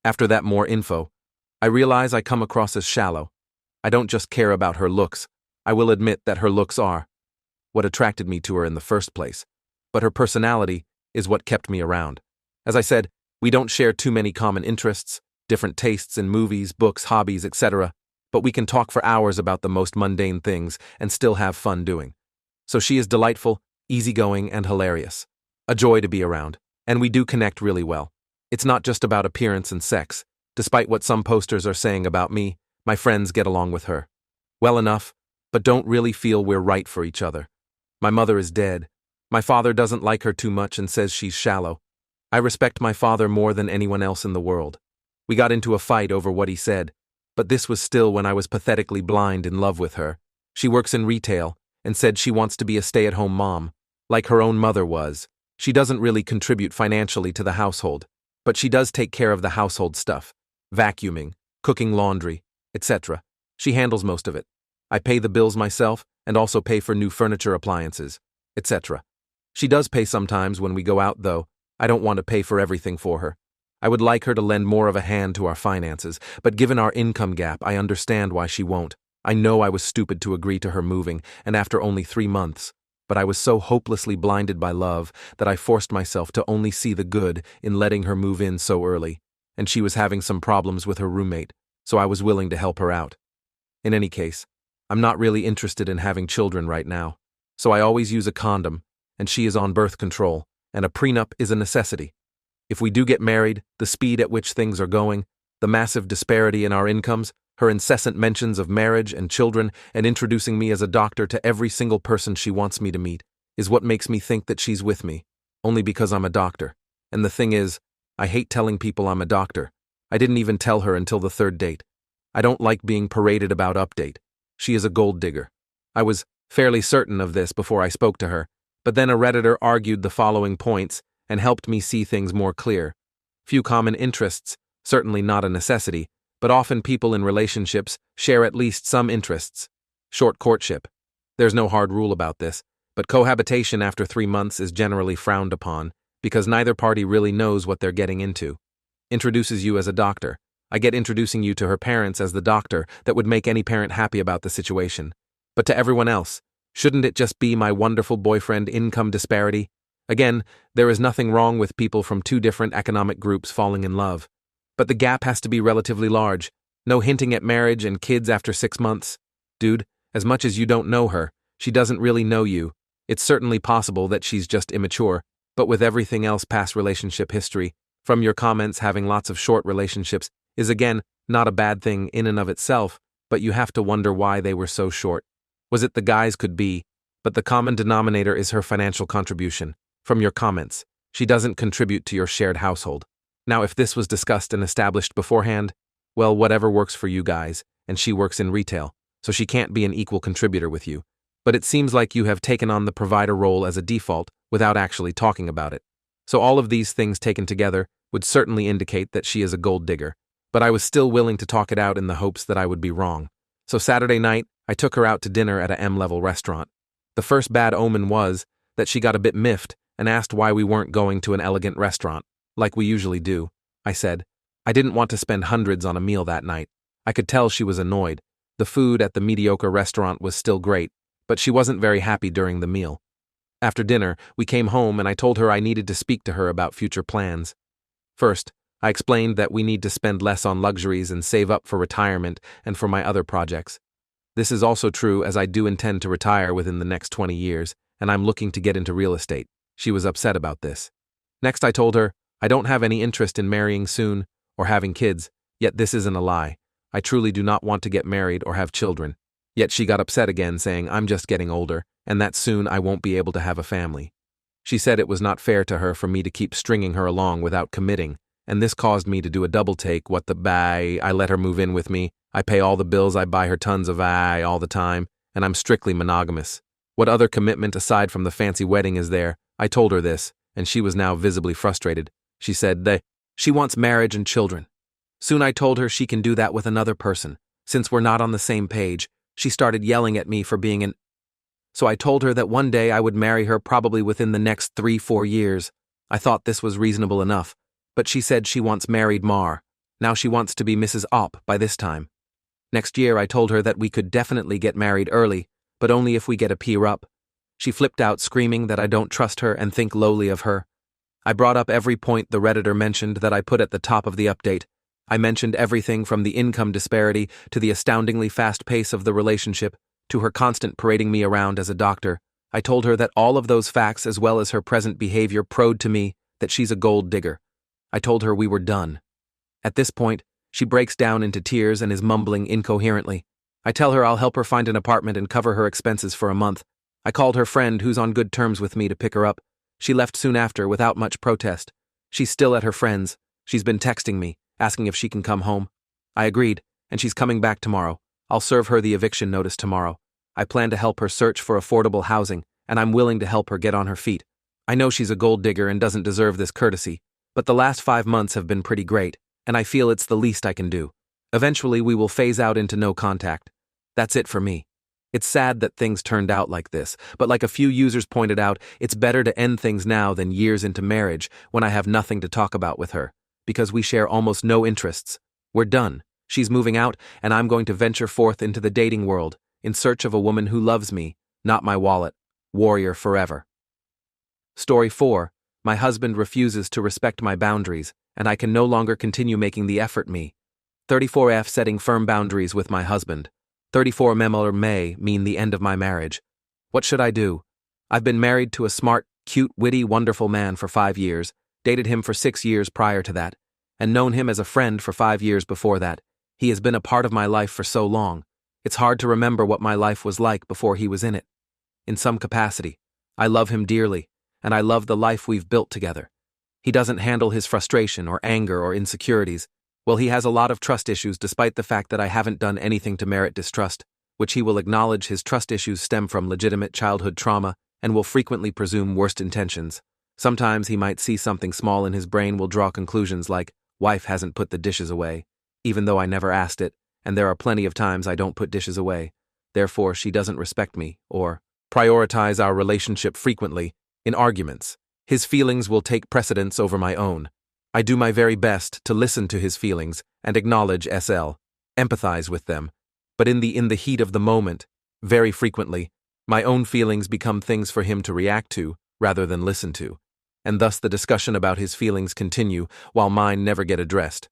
After that more info, I realize I come across as shallow. I don't just care about her looks. I will admit that her looks are what attracted me to her in the first place. But her personality is what kept me around. As I said, we don't share too many common interests, different tastes in movies, books, hobbies, etc., but we can talk for hours about the most mundane things and still have fun doing. So she is delightful, easygoing, and hilarious. A joy to be around, and we do connect really well. It's not just about appearance and sex. Despite what some posters are saying about me, my friends get along with her well enough, but don't really feel we're right for each other. My mother is dead. My father doesn't like her too much and says she's shallow. I respect my father more than anyone else in the world. We got into a fight over what he said, but this was still when I was pathetically blind in love with her. She works in retail and said she wants to be a stay-at-home mom, like her own mother was. She doesn't really contribute financially to the household, but she does take care of the household stuff, vacuuming, cooking laundry, etc. She handles most of it. I pay the bills myself and also pay for new furniture, appliances, etc. She does pay sometimes when we go out, though. I don't want to pay for everything for her. I would like her to lend more of a hand to our finances, but given our income gap, I understand why she won't. I know I was stupid to agree to her moving, and after only 3 months, but I was so hopelessly blinded by love that I forced myself to only see the good in letting her move in so early, and she was having some problems with her roommate, so I was willing to help her out. In any case, I'm not really interested in having children right now, so I always use a condom, and she is on birth control, and a prenup is a necessity. If we do get married, the speed at which things are going, the massive disparity in our incomes, her incessant mentions of marriage and children, and introducing me as a doctor to every single person she wants me to meet, is what makes me think that she's with me, only because I'm a doctor. And the thing is, I hate telling people I'm a doctor. I didn't even tell her until the 3rd date. I don't like being paraded about update. She is a gold digger. I was fairly certain of this before I spoke to her, but then a Redditor argued the following points and helped me see things more clear. Few common interests, certainly not a necessity, but often people in relationships share at least some interests. Short courtship. There's no hard rule about this, but cohabitation after 3 months is generally frowned upon because neither party really knows what they're getting into. Introduces you as a doctor. I get introducing you to her parents as the doctor that would make any parent happy about the situation. But to everyone else, shouldn't it just be my wonderful boyfriend? Income disparity? Again, there is nothing wrong with people from 2 different economic groups falling in love. But the gap has to be relatively large. No hinting at marriage and kids after 6 months. Dude, as much as you don't know her, she doesn't really know you. It's certainly possible that she's just immature, but with everything else past relationship history, from your comments having lots of short relationships, is again not a bad thing in and of itself, but you have to wonder why they were so short. Was it the guys? Could be, but the common denominator is her financial contribution. From your comments, she doesn't contribute to your shared household. Now, if this was discussed and established beforehand, well, whatever works for you guys, and she works in retail, so she can't be an equal contributor with you. But it seems like you have taken on the provider role as a default without actually talking about it. So all of these things taken together would certainly indicate that she is a gold digger. But I was still willing to talk it out in the hopes that I would be wrong. So Saturday night, I took her out to dinner at a M-level restaurant. The first bad omen was that she got a bit miffed and asked why we weren't going to an elegant restaurant, like we usually do. I said, I didn't want to spend hundreds on a meal that night. I could tell she was annoyed. The food at the mediocre restaurant was still great, but she wasn't very happy during the meal. After dinner, we came home and I told her I needed to speak to her about future plans. First, I explained that we need to spend less on luxuries and save up for retirement and for my other projects. This is also true as I do intend to retire within the next 20 years, and I'm looking to get into real estate. She was upset about this. Next, I told her I don't have any interest in marrying soon or having kids, yet this isn't a lie. I truly do not want to get married or have children. Yet she got upset again, saying I'm just getting older and that soon I won't be able to have a family. She said it was not fair to her for me to keep stringing her along without committing, and this caused me to do a double take. What the bay? I let her move in with me. I pay all the bills. I buy her tons of all the time, and I'm strictly monogamous. What other commitment aside from the fancy wedding is there? I told her this, and she was now visibly frustrated. She said that she wants marriage and children. Soon I told her she can do that with another person. Since we're not on the same page, she started yelling at me for being an... So I told her that one day I would marry her, probably within the next 3-4 years. I thought this was reasonable enough, but she said she wants married Mar. Now she wants to be Mrs. Opp by this time. Next year I told her that we could definitely get married early, but only if we get a peer up. She flipped out, screaming that I don't trust her and think lowly of her. I brought up every point the Redditor mentioned that I put at the top of the update. I mentioned everything from the income disparity to the astoundingly fast pace of the relationship, to her constant parading me around as a doctor. I told her that all of those facts, as well as her present behavior, proved to me that she's a gold digger. I told her we were done. At this point, she breaks down into tears and is mumbling incoherently. I tell her I'll help her find an apartment and cover her expenses for a month. I called her friend, who's on good terms with me, to pick her up. She left soon after without much protest. She's still at her friend's. She's been texting me, asking if she can come home. I agreed, and she's coming back tomorrow. I'll serve her the eviction notice tomorrow. I plan to help her search for affordable housing, and I'm willing to help her get on her feet. I know she's a gold digger and doesn't deserve this courtesy, but the last 5 months have been pretty great, and I feel it's the least I can do. Eventually we will phase out into no contact. That's it for me. It's sad that things turned out like this, but like a few users pointed out, it's better to end things now than years into marriage when I have nothing to talk about with her, because we share almost no interests. We're done. She's moving out, and I'm going to venture forth into the dating world, in search of a woman who loves me, not my wallet. Warrior forever. Story 4. My husband refuses to respect my boundaries, and I can no longer continue making the effort. Me. 34F. Setting firm boundaries with my husband. 34 Memor may mean the end of my marriage. What should I do? I've been married to a smart, cute, witty, wonderful man for 5 years, dated him for 6 years prior to that, and known him as a friend for 5 years before that. He has been a part of my life for so long. It's hard to remember what my life was like before he was in it. In some capacity, I love him dearly, and I love the life we've built together. He doesn't handle his frustration or anger or insecurities. Well, he has a lot of trust issues, despite the fact that I haven't done anything to merit distrust, which he will acknowledge. His trust issues stem from legitimate childhood trauma and will frequently presume worst intentions. Sometimes he might see something small in his brain, will draw conclusions like, wife hasn't put the dishes away, even though I never asked it, and there are plenty of times I don't put dishes away. Therefore, she doesn't respect me, or prioritize our relationship frequently. In arguments, his feelings will take precedence over my own. I do my very best to listen to his feelings and acknowledge empathize with them, but in the heat of the moment, very frequently, my own feelings become things for him to react to rather than listen to, and thus the discussion about his feelings continue while mine never get addressed.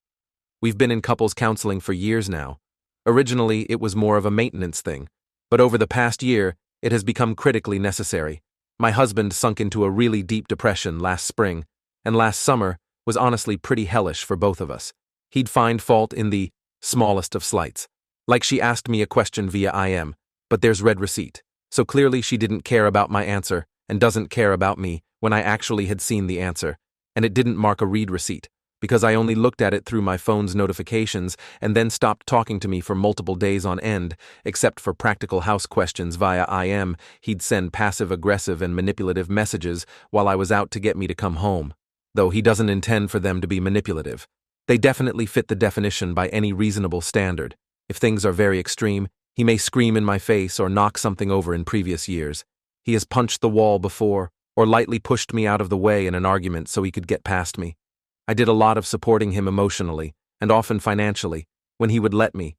We've been in couples counseling for years now. Originally, it was more of a maintenance thing, but over the past year, it has become critically necessary. My husband sunk into a really deep depression last spring, and last summer was honestly pretty hellish for both of us. He'd find fault in the smallest of slights. Like she asked me a question via IM, but there's read receipt. So clearly she didn't care about my answer and doesn't care about me when I actually had seen the answer, and it didn't mark a read receipt, because I only looked at it through my phone's notifications and then stopped talking to me for multiple days on end, except for practical house questions via IM. He'd send passive-aggressive and manipulative messages while I was out to get me to come home, though he doesn't intend for them to be manipulative. They definitely fit the definition by any reasonable standard. If things are very extreme, he may scream in my face or knock something over. In previous years, he has punched the wall before, or lightly pushed me out of the way in an argument so he could get past me. I did a lot of supporting him emotionally, and often financially, when he would let me.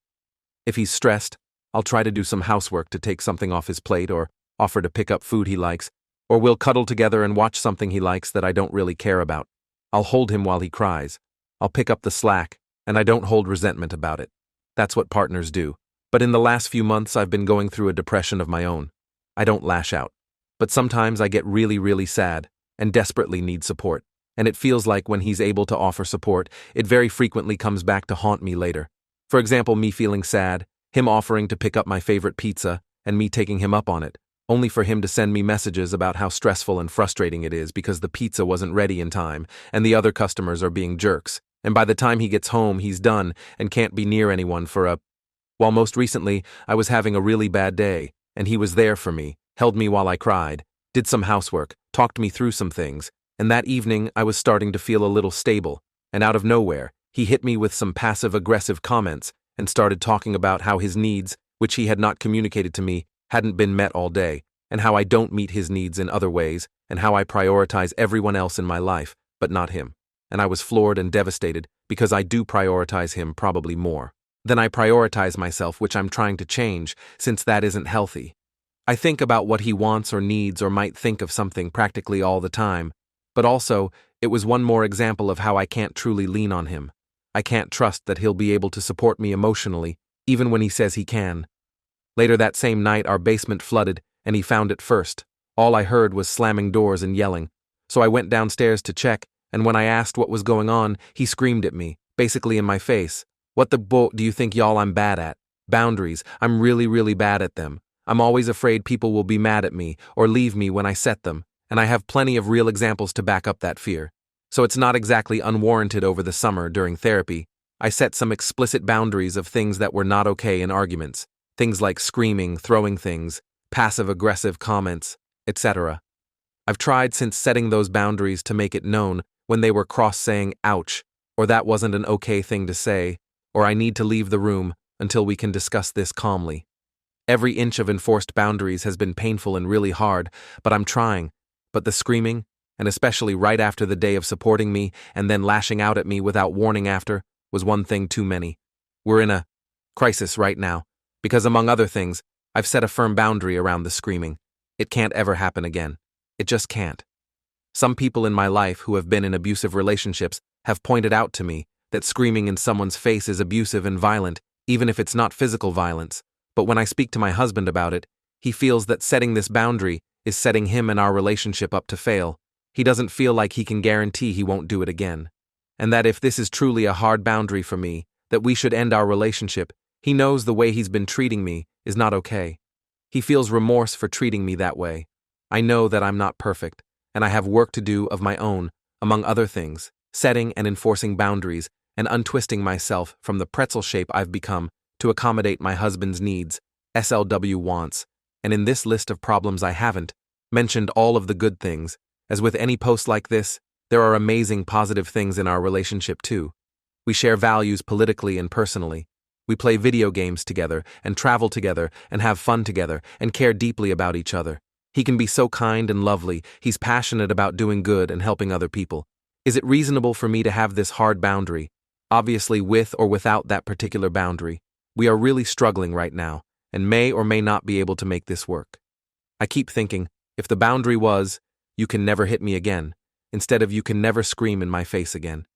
If he's stressed, I'll try to do some housework to take something off his plate, or offer to pick up food he likes, or we'll cuddle together and watch something he likes that I don't really care about. I'll hold him while he cries. I'll pick up the slack, and I don't hold resentment about it. That's what partners do. But in the last few months, I've been going through a depression of my own. I don't lash out. But sometimes I get really, really sad and desperately need support. And it feels like when he's able to offer support, it very frequently comes back to haunt me later. For example, me feeling sad, him offering to pick up my favorite pizza, and me taking him up on it. only for him to send me messages about how stressful and frustrating it is because the pizza wasn't ready in time and the other customers are being jerks, and by the time he gets home he's done and can't be near anyone while most recently I was having a really bad day, and he was there for me, held me while I cried, did some housework, talked me through some things, and that evening I was starting to feel a little stable, and out of nowhere, he hit me with some passive-aggressive comments and started talking about how his needs, which he had not communicated to me, hadn't been met all day, and how I don't meet his needs in other ways, and how I prioritize everyone else in my life, but not him. And I was floored and devastated because I do prioritize him probably more. Then I prioritize myself, which I'm trying to change, since that isn't healthy. I think about what he wants or needs or might think of something practically all the time, but also, it was one more example of how I can't truly lean on him. I can't trust that he'll be able to support me emotionally, even when he says he can. Later that same night, our basement flooded, and he found it first. All I heard was slamming doors and yelling. So I went downstairs to check, and when I asked what was going on, he screamed at me, basically in my face. What the do you think y'all I'm bad at? Boundaries. I'm really, really bad at them. I'm always afraid people will be mad at me or leave me when I set them, and I have plenty of real examples to back up that fear. So it's not exactly unwarranted. Over the summer, during therapy, I set some explicit boundaries of things that were not okay in arguments. Things like screaming, throwing things, passive-aggressive comments, etc. I've tried since setting those boundaries to make it known when they were saying ouch, or that wasn't an okay thing to say, or I need to leave the room until we can discuss this calmly. Every inch of enforced boundaries has been painful and really hard, but I'm trying. But the screaming, and especially right after the day of supporting me and then lashing out at me without warning after, was one thing too many. We're in a crisis right now, because among other things, I've set a firm boundary around the screaming. It can't ever happen again. It just can't. Some people in my life who have been in abusive relationships have pointed out to me that screaming in someone's face is abusive and violent, even if it's not physical violence. But when I speak to my husband about it, he feels that setting this boundary is setting him and our relationship up to fail. He doesn't feel like he can guarantee he won't do it again. And that if this is truly a hard boundary for me, that we should end our relationship, he knows the way he's been treating me is not okay. He feels remorse for treating me that way. I know that I'm not perfect, and I have work to do of my own, among other things, setting and enforcing boundaries and untwisting myself from the pretzel shape I've become to accommodate my husband's needs, SLW wants, and in this list of problems I haven't mentioned all of the good things. As with any post like this, there are amazing positive things in our relationship too. We share values politically and personally. We play video games together and travel together and have fun together and care deeply about each other. He can be so kind and lovely. He's passionate about doing good and helping other people. Is it reasonable for me to have this hard boundary? Obviously, with or without that particular boundary, we are really struggling right now and may or may not be able to make this work. I keep thinking, if the boundary was, you can never hit me again, instead of you can never scream in my face again.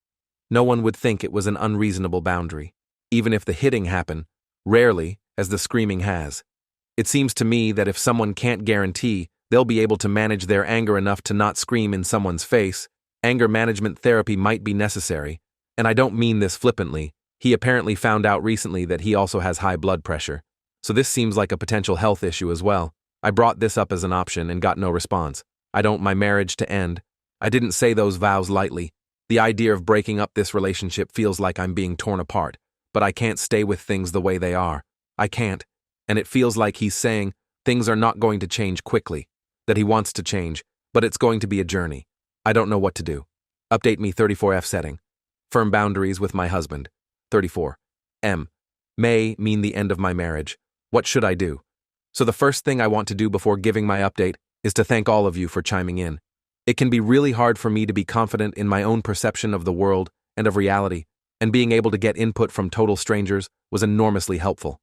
No one would think it was an unreasonable boundary, even if the hitting happened, rarely, as the screaming has. It seems to me that if someone can't guarantee they'll be able to manage their anger enough to not scream in someone's face, anger management therapy might be necessary. And I don't mean this flippantly. He apparently found out recently that he also has high blood pressure. So this seems like a potential health issue as well. I brought this up as an option and got no response. I don't want my marriage to end. I didn't say those vows lightly. The idea of breaking up this relationship feels like I'm being torn apart, but I can't stay with things the way they are. I can't. And it feels like he's saying things are not going to change quickly, that he wants to change, but it's going to be a journey. I don't know what to do. Update me 34F setting. Firm boundaries with my husband. 34. M. May mean the end of my marriage. What should I do? So the first thing I want to do before giving my update is to thank all of you for chiming in. It can be really hard for me to be confident in my own perception of the world and of reality, and being able to get input from total strangers was enormously helpful.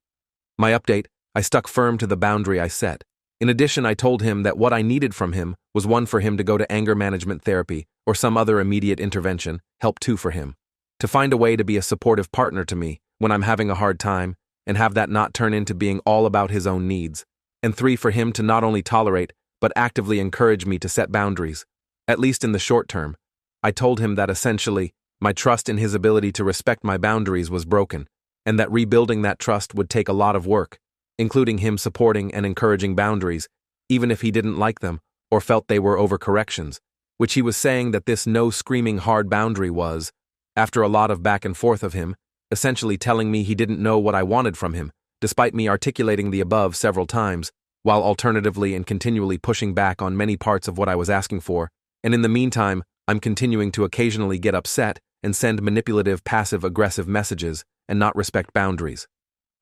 My update, I stuck firm to the boundary I set. In addition, I told him that what I needed from him was one, for him to go to anger management therapy or some other immediate intervention, help two, for him to find a way to be a supportive partner to me when I'm having a hard time and have that not turn into being all about his own needs, and 3, for him to not only tolerate but actively encourage me to set boundaries, at least in the short term. I told him that essentially, my trust in his ability to respect my boundaries was broken, and that rebuilding that trust would take a lot of work, including him supporting and encouraging boundaries, even if he didn't like them or felt they were overcorrections, which he was saying that this no screaming hard boundary was, after a lot of back and forth of him, essentially telling me he didn't know what I wanted from him, despite me articulating the above several times, while alternatively and continually pushing back on many parts of what I was asking for, and in the meantime, I'm continuing to occasionally get upset and send manipulative passive-aggressive messages and not respect boundaries.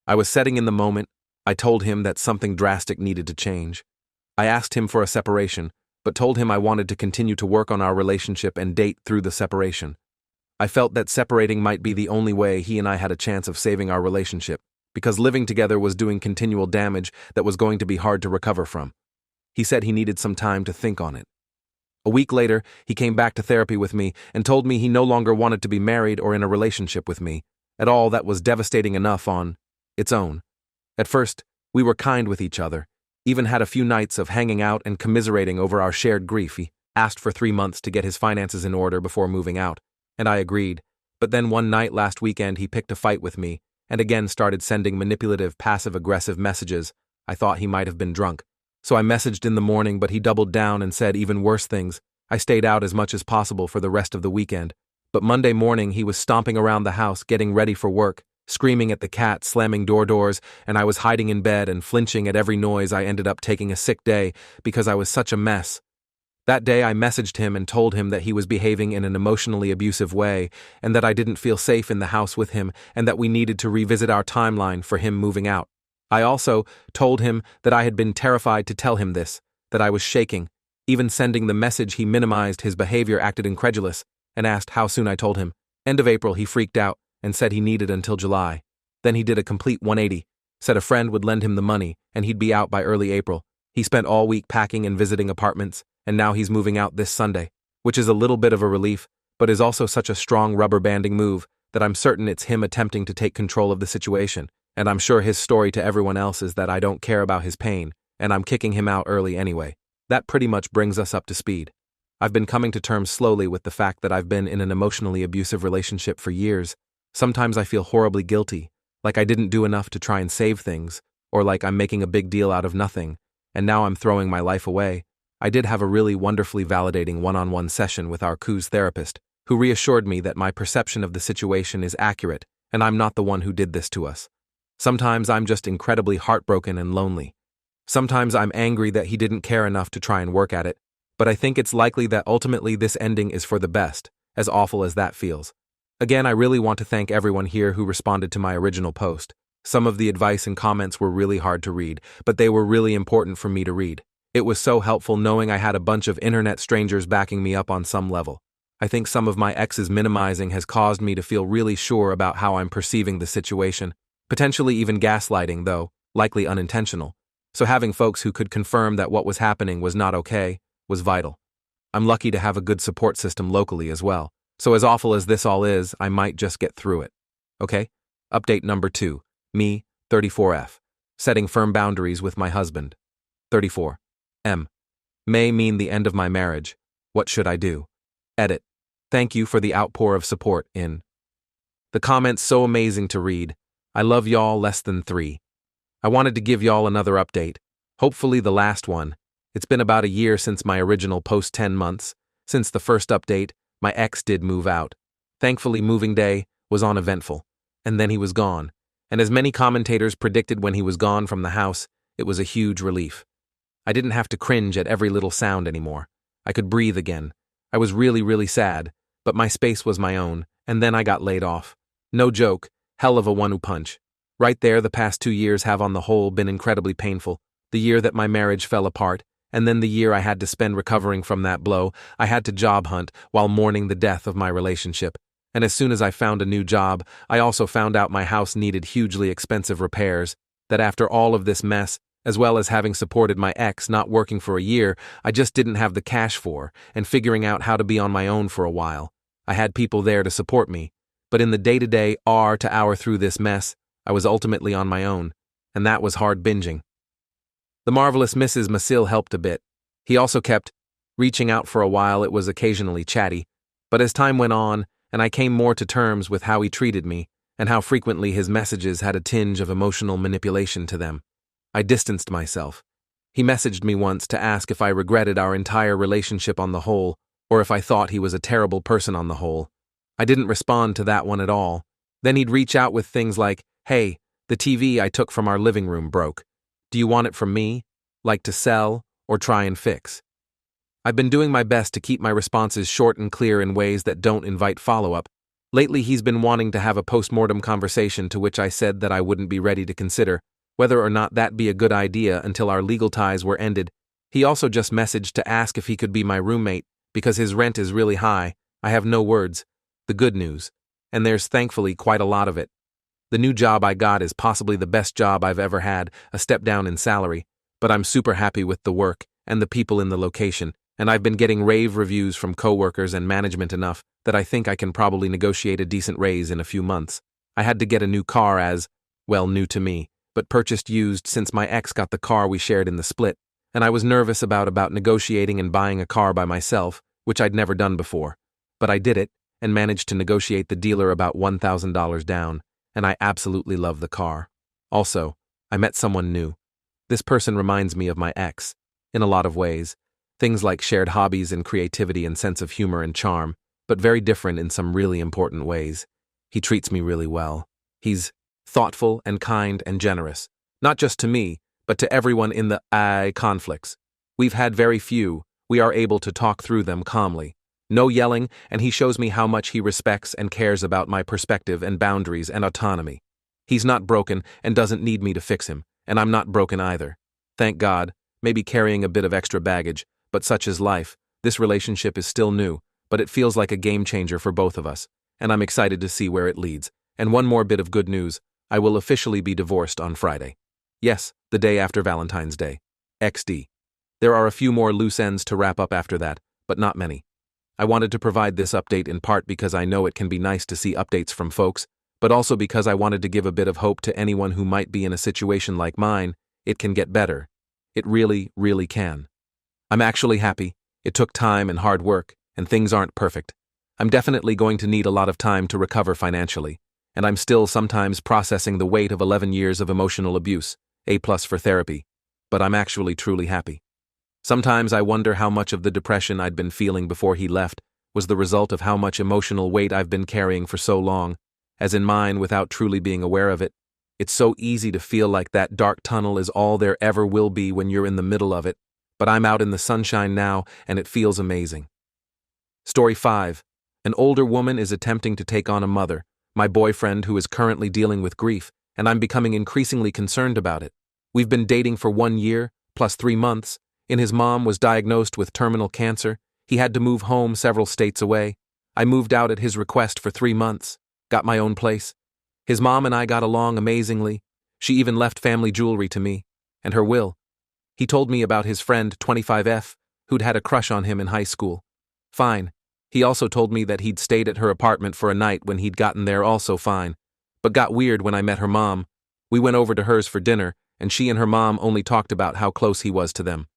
I was setting in the moment. I told him that something drastic needed to change. I asked him for a separation, but told him I wanted to continue to work on our relationship and date through the separation. I felt that separating might be the only way he and I had a chance of saving our relationship, because living together was doing continual damage that was going to be hard to recover from. He said he needed some time to think on it. A week later, he came back to therapy with me and told me he no longer wanted to be married or in a relationship with me, at all. That was devastating enough on its own. At first, we were kind with each other, even had a few nights of hanging out and commiserating over our shared grief. He asked for 3 months to get his finances in order before moving out, and I agreed. But then one night last weekend he picked a fight with me and again started sending manipulative passive-aggressive messages. I thought he might have been drunk, so I messaged in the morning, but he doubled down and said even worse things. I stayed out as much as possible for the rest of the weekend, but Monday morning he was stomping around the house getting ready for work, screaming at the cat, slamming doors, and I was hiding in bed and flinching at every noise. I ended up taking a sick day because I was such a mess. That day I messaged him and told him that he was behaving in an emotionally abusive way and that I didn't feel safe in the house with him and that we needed to revisit our timeline for him moving out. I also told him that I had been terrified to tell him this, that I was shaking. Even sending the message he minimized his behavior, acted incredulous, and asked how soon. I told him. End of April. He freaked out and said he needed until July. Then he did a complete 180, said a friend would lend him the money and he'd be out by early April. He spent all week packing and visiting apartments, and now he's moving out this Sunday, which is a little bit of a relief, but is also such a strong rubber banding move that I'm certain it's him attempting to take control of the situation, and I'm sure his story to everyone else is that I don't care about his pain, and I'm kicking him out early anyway. That pretty much brings us up to speed. I've been coming to terms slowly with the fact that I've been in an emotionally abusive relationship for years. Sometimes I feel horribly guilty, like I didn't do enough to try and save things, or like I'm making a big deal out of nothing, and now I'm throwing my life away. I did have a really wonderfully validating one-on-one session with our COO's therapist, who reassured me that my perception of the situation is accurate and I'm not the one who did this to us. Sometimes I'm just incredibly heartbroken and lonely. Sometimes I'm angry that he didn't care enough to try and work at it, but I think it's likely that ultimately this ending is for the best, as awful as that feels. Again, I really want to thank everyone here who responded to my original post. Some of the advice and comments were really hard to read, but they were really important for me to read. It was so helpful knowing I had a bunch of internet strangers backing me up on some level. I think some of my ex's minimizing has caused me to feel really sure about how I'm perceiving the situation, potentially even gaslighting, though likely unintentional. So having folks who could confirm that what was happening was not okay was vital. I'm lucky to have a good support system locally as well, so as awful as this all is, I might just get through it. Okay? Update number 2. Me, 34F. Setting firm boundaries with my husband. 34. M. May mean the end of my marriage. What should I do? Edit. Thank you for the outpour of support in. The comments so amazing to read. I love y'all less than 3. I wanted to give y'all another update. Hopefully the last one. It's been about a year since my original post, 10 months. Since the first update, my ex did move out. Thankfully moving day was uneventful. And then he was gone. And as many commentators predicted when he was gone from the house, it was a huge relief. I didn't have to cringe at every little sound anymore. I could breathe again. I was really, really sad, but my space was my own, and then I got laid off. No joke, hell of a one-two punch. Right there, the past 2 years have on the whole been incredibly painful. The year that my marriage fell apart, and then the year I had to spend recovering from that blow. I had to job hunt while mourning the death of my relationship. And as soon as I found a new job, I also found out my house needed hugely expensive repairs, that after all of this mess, as well as having supported my ex not working for a year, I just didn't have the cash for, and figuring out how to be on my own for a while. I had people there to support me, but in the day-to-day hour to hour through this mess, I was ultimately on my own, and that was hard binging. The marvelous Mrs. Masil helped a bit. He also kept reaching out for a while. It was occasionally chatty, but as time went on, and I came more to terms with how he treated me, and how frequently his messages had a tinge of emotional manipulation to them, I distanced myself. He messaged me once to ask if I regretted our entire relationship on the whole, or if I thought he was a terrible person on the whole. I didn't respond to that one at all. Then he'd reach out with things like, "Hey, the TV I took from our living room broke. Do you want it from me? Like to sell, or try and fix?" I've been doing my best to keep my responses short and clear in ways that don't invite follow-up. Lately he's been wanting to have a post-mortem conversation, to which I said that I wouldn't be ready to consider whether or not that be a good idea until our legal ties were ended. He also just messaged to ask if he could be my roommate, because his rent is really high. I have no words. The good news. And there's thankfully quite a lot of it. The new job I got is possibly the best job I've ever had, a step down in salary, but I'm super happy with the work and the people in the location, and I've been getting rave reviews from coworkers and management enough that I think I can probably negotiate a decent raise in a few months. I had to get a new car as, well, new to me, but purchased used since my ex got the car we shared in the split, and I was nervous about negotiating and buying a car by myself, which I'd never done before. But I did it, and managed to negotiate the dealer about $1,000 down, and I absolutely love the car. Also, I met someone new. This person reminds me of my ex, in a lot of ways. Things like shared hobbies and creativity and sense of humor and charm, but very different in some really important ways. He treats me really well. He's thoughtful and kind and generous, not just to me, but to everyone in the conflicts. We've had very few. We are able to talk through them calmly. No yelling, and he shows me how much he respects and cares about my perspective and boundaries and autonomy. He's not broken and doesn't need me to fix him, and I'm not broken either. Thank God, maybe carrying a bit of extra baggage, but such is life. This relationship is still new, but it feels like a game changer for both of us, and I'm excited to see where it leads. And one more bit of good news, I will officially be divorced on Friday. Yes, the day after Valentine's Day. XD. There are a few more loose ends to wrap up after that, but not many. I wanted to provide this update in part because I know it can be nice to see updates from folks, but also because I wanted to give a bit of hope to anyone who might be in a situation like mine. It can get better. It really, really can. I'm actually happy. It took time and hard work, and things aren't perfect. I'm definitely going to need a lot of time to recover financially, and I'm still sometimes processing the weight of 11 years of emotional abuse, A+ for therapy, but I'm actually truly happy. Sometimes I wonder how much of the depression I'd been feeling before he left was the result of how much emotional weight I've been carrying for so long, as in mine without truly being aware of it. It's so easy to feel like that dark tunnel is all there ever will be when you're in the middle of it, but I'm out in the sunshine now, and it feels amazing. Story 5. An older woman is attempting to take on a mother, my boyfriend, who is currently dealing with grief, and I'm becoming increasingly concerned about it. We've been dating for 1 year, plus 3 months, and his mom was diagnosed with terminal cancer. He had to move home several states away. I moved out at his request for 3 months, got my own place. His mom and I got along amazingly. She even left family jewelry to me, and her will. He told me about his friend 25F, who'd had a crush on him in high school. Fine. He also told me that he'd stayed at her apartment for a night when he'd gotten there, also fine. But got weird when I met her mom. We went over to hers for dinner, and she and her mom only talked about how close he was to them.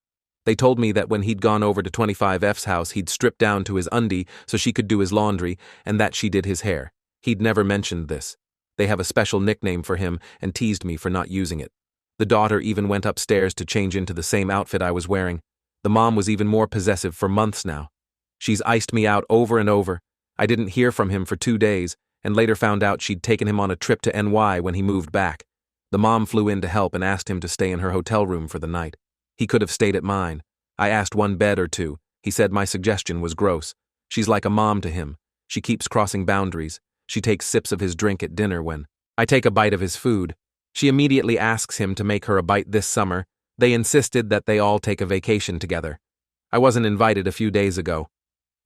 They told me that when he'd gone over to 25F's house, he'd stripped down to his undie so she could do his laundry, and that she did his hair. He'd never mentioned this. They have a special nickname for him and teased me for not using it. The daughter even went upstairs to change into the same outfit I was wearing. The mom was even more possessive for months now. She's iced me out over and over. I didn't hear from him for 2 days, and later found out she'd taken him on a trip to NY when he moved back. The mom flew in to help and asked him to stay in her hotel room for the night. He could have stayed at mine. I asked 1 bed or 2. He said my suggestion was gross. She's like a mom to him. She keeps crossing boundaries. She takes sips of his drink at dinner when I take a bite of his food. She immediately asks him to make her a bite this summer. They insisted that they all take a vacation together. I wasn't invited a few days ago.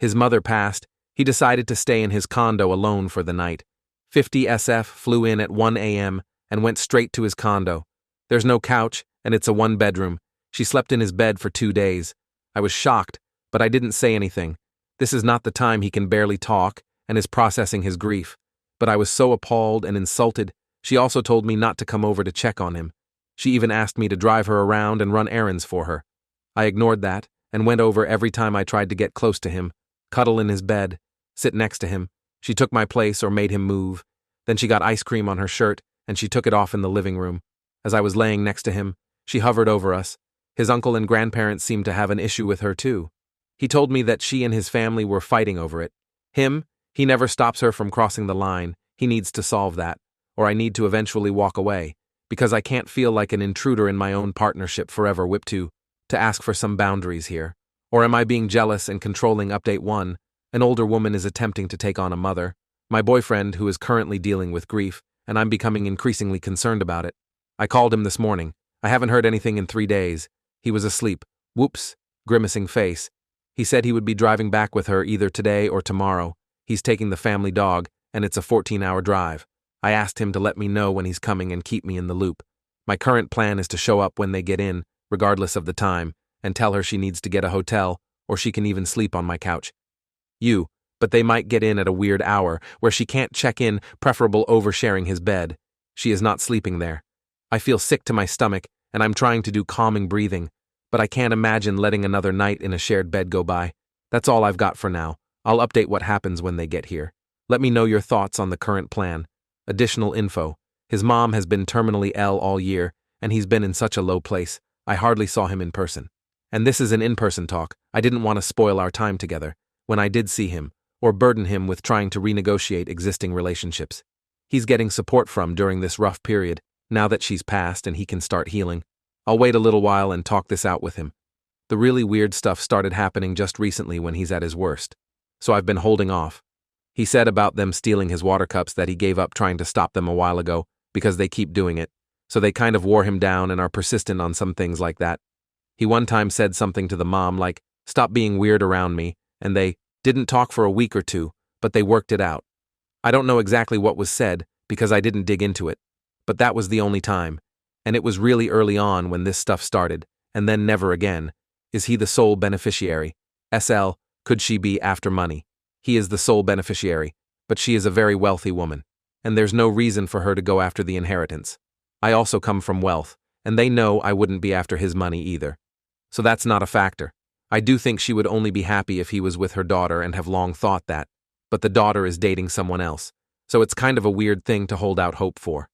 His mother passed. He decided to stay in his condo alone for the night. 50 SF flew in at 1 a.m. and went straight to his condo. There's no couch, and it's a 1-bedroom. She slept in his bed for 2 days. I was shocked, but I didn't say anything. This is not the time he can barely talk and is processing his grief. But I was so appalled and insulted. She also told me not to come over to check on him. She even asked me to drive her around and run errands for her. I ignored that and went over every time I tried to get close to him, cuddle in his bed, sit next to him. She took my place or made him move. Then she got ice cream on her shirt and she took it off in the living room. As I was laying next to him, she hovered over us. His uncle and grandparents seemed to have an issue with her too. He told me that she and his family were fighting over it. He never stops her from crossing the line. He needs to solve that, or I need to eventually walk away, because I can't feel like an intruder in my own partnership forever. Whip to ask for some boundaries here. Or am I being jealous and controlling? Update 1. An older woman is attempting to take on a mother. My boyfriend, who is currently dealing with grief, and I'm becoming increasingly concerned about it. I called him this morning. I haven't heard anything in 3 days. He was asleep. Whoops. Grimacing face. He said he would be driving back with her either today or tomorrow. He's taking the family dog, and it's a 14-hour drive. I asked him to let me know when he's coming and keep me in the loop. My current plan is to show up when they get in, regardless of the time, and tell her she needs to get a hotel, or she can even sleep on my couch. But they might get in at a weird hour, where she can't check in, preferable oversharing his bed. She is not sleeping there. I feel sick to my stomach, and I'm trying to do calming breathing, but I can't imagine letting another night in a shared bed go by. That's all I've got for now. I'll update what happens when they get here. Let me know your thoughts on the current plan. Additional info. His mom has been terminally ill all year, and he's been in such a low place. I hardly saw him in person. And this is an in-person talk. I didn't want to spoil our time together, when I did see him, or burden him with trying to renegotiate existing relationships. He's getting support from during this rough period, now that she's passed and he can start healing. I'll wait a little while and talk this out with him. The really weird stuff started happening just recently when he's at his worst. So I've been holding off. He said about them stealing his water cups that he gave up trying to stop them a while ago because they keep doing it. So they kind of wore him down and are persistent on some things like that. He one time said something to the mom like, "Stop being weird around me," and they didn't talk for a week or two, but they worked it out. I don't know exactly what was said because I didn't dig into it, but that was the only time. And it was really early on when this stuff started, and then never again. Is he the sole beneficiary? SL, could she be after money? He is the sole beneficiary, but she is a very wealthy woman, and there's no reason for her to go after the inheritance. I also come from wealth, and they know I wouldn't be after his money either. So that's not a factor. I do think she would only be happy if he was with her daughter and have long thought that, but the daughter is dating someone else, so it's kind of a weird thing to hold out hope for.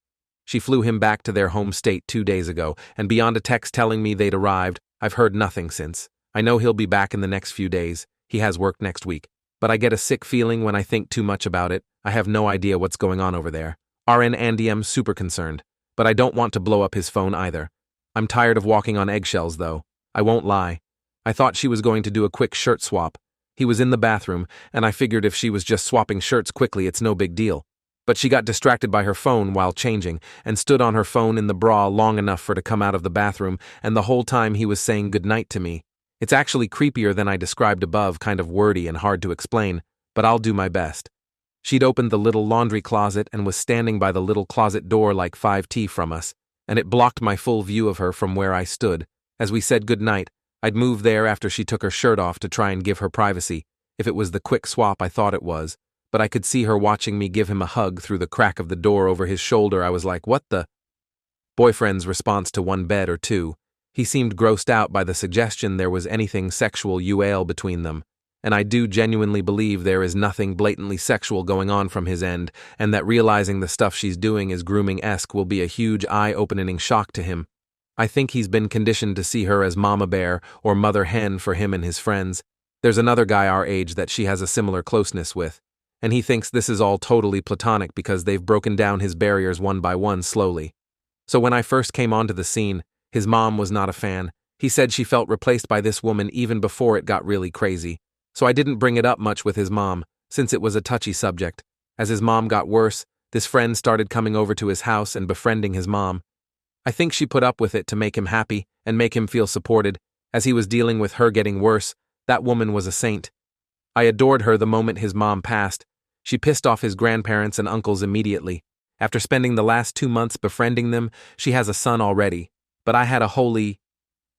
She flew him back to their home state 2 days ago, and beyond a text telling me they'd arrived, I've heard nothing since. I know he'll be back in the next few days. He has work next week. But I get a sick feeling when I think too much about it. I have no idea what's going on over there. RN Andy, I'm super concerned, but I don't want to blow up his phone either. I'm tired of walking on eggshells, though. I won't lie. I thought she was going to do a quick shirt swap. He was in the bathroom, and I figured if she was just swapping shirts quickly, it's no big deal. But she got distracted by her phone while changing, and stood on her phone in the bra long enough for her to come out of the bathroom, and the whole time he was saying goodnight to me. It's actually creepier than I described above, kind of wordy and hard to explain, but I'll do my best. She'd opened the little laundry closet and was standing by the little closet door like 5T from us, and it blocked my full view of her from where I stood. As we said goodnight, I'd moved there after she took her shirt off to try and give her privacy, if it was the quick swap I thought it was, but I could see her watching me give him a hug through the crack of the door over his shoulder. I was like, what the? Boyfriend's response to one bed or two. He seemed grossed out by the suggestion there was anything sexual between them, and I do genuinely believe there is nothing blatantly sexual going on from his end, and that realizing the stuff she's doing is grooming-esque will be a huge eye-opening shock to him. I think he's been conditioned to see her as mama bear or mother hen for him and his friends. There's another guy our age that she has a similar closeness with, and he thinks this is all totally platonic because they've broken down his barriers one by one slowly. So when I first came onto the scene, his mom was not a fan. He said she felt replaced by this woman even before it got really crazy. So I didn't bring it up much with his mom, since it was a touchy subject. As his mom got worse, this friend started coming over to his house and befriending his mom. I think she put up with it to make him happy and make him feel supported. As he was dealing with her getting worse, that woman was a saint. I adored her the moment his mom passed. She pissed off his grandparents and uncles immediately. After spending the last 2 months befriending them, she has a son already. But I had a holy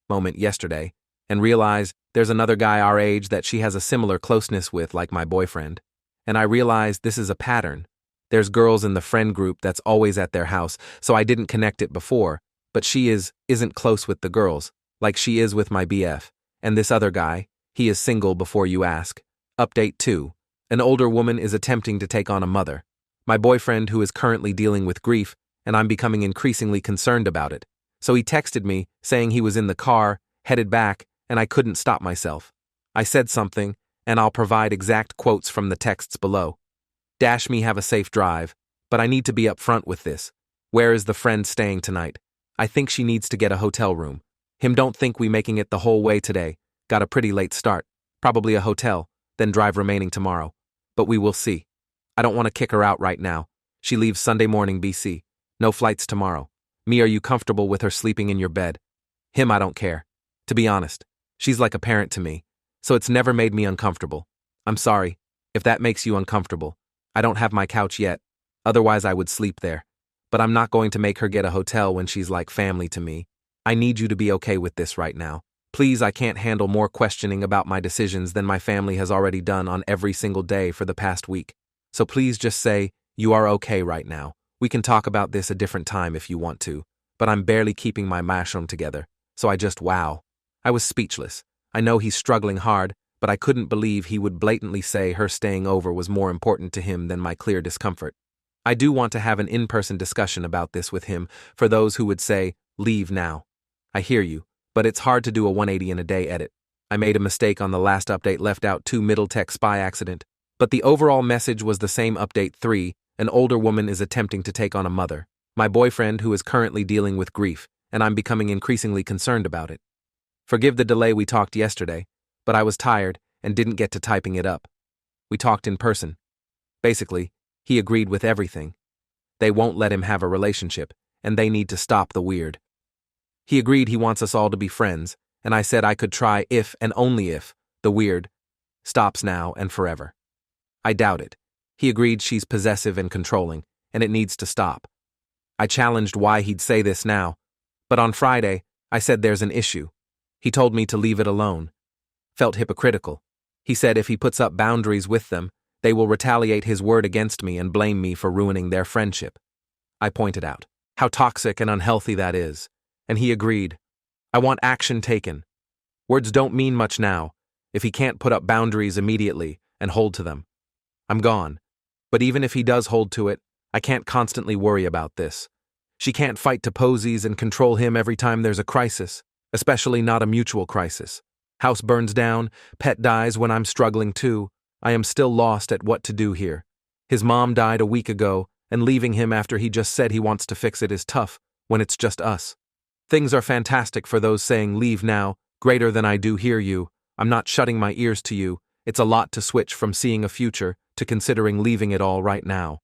moment yesterday and realized there's another guy our age that she has a similar closeness with, like my boyfriend. And I realized this is a pattern. There's girls in the friend group that's always at their house, so I didn't connect it before, but she isn't close with the girls, like she is with my BF. And this other guy, he is single before you ask. Update 2. An older woman is attempting to take on a mother. My boyfriend, who is currently dealing with grief, and I'm becoming increasingly concerned about it. So he texted me, saying he was in the car, headed back, and I couldn't stop myself. I said something, and I'll provide exact quotes from the texts below. Dash me have a safe drive, but I need to be upfront with this. Where is the friend staying tonight? I think she needs to get a hotel room. Him don't think we making it the whole way today. Got a pretty late start. Probably a hotel, then drive remaining tomorrow. But we will see. I don't want to kick her out right now. She leaves Sunday morning BC. No flights tomorrow. Me, are you comfortable with her sleeping in your bed? Him, I don't care. To be honest, she's like a parent to me, so it's never made me uncomfortable. I'm sorry, if that makes you uncomfortable. I don't have my couch yet, otherwise I would sleep there. But I'm not going to make her get a hotel when she's like family to me. I need you to be okay with this right now. Please, I can't handle more questioning about my decisions than my family has already done on every single day for the past week. So please just say, you are okay right now. We can talk about this a different time if you want to, but I'm barely keeping my mushroom together, so wow. I was speechless. I know he's struggling hard, but I couldn't believe he would blatantly say her staying over was more important to him than my clear discomfort. I do want to have an in-person discussion about this with him for those who would say, leave now. I hear you, but it's hard to do a 180 in a day edit. I made a mistake on the last update, left out 2 middle text by accident, but the overall message was the same. Update 3, an older woman is attempting to take on a mother. My boyfriend who is currently dealing with grief, and I'm becoming increasingly concerned about it. Forgive the delay, we talked yesterday, but I was tired and didn't get to typing it up. We talked in person. Basically, he agreed with everything. They won't let him have a relationship, and they need to stop the weird. He agreed he wants us all to be friends, and I said I could try if and only if the weird stops now and forever. I doubt it. He agreed she's possessive and controlling, and it needs to stop. I challenged why he'd say this now, but on Friday, I said there's an issue. He told me to leave it alone. Felt hypocritical. He said if he puts up boundaries with them, they will retaliate his word against me and blame me for ruining their friendship. I pointed out how toxic and unhealthy that is, and he agreed. I want action taken. Words don't mean much now, if he can't put up boundaries immediately and hold to them. I'm gone. But even if he does hold to it, I can't constantly worry about this. She can't fight to posies and control him every time there's a crisis, especially not a mutual crisis. House burns down, pet dies when I'm struggling too. I am still lost at what to do here. His mom died a week ago, and leaving him after he just said he wants to fix it is tough when it's just us. Things are fantastic for those saying leave now, greater than I do hear you. I'm not shutting my ears to you. It's a lot to switch from seeing a future to considering leaving it all right now.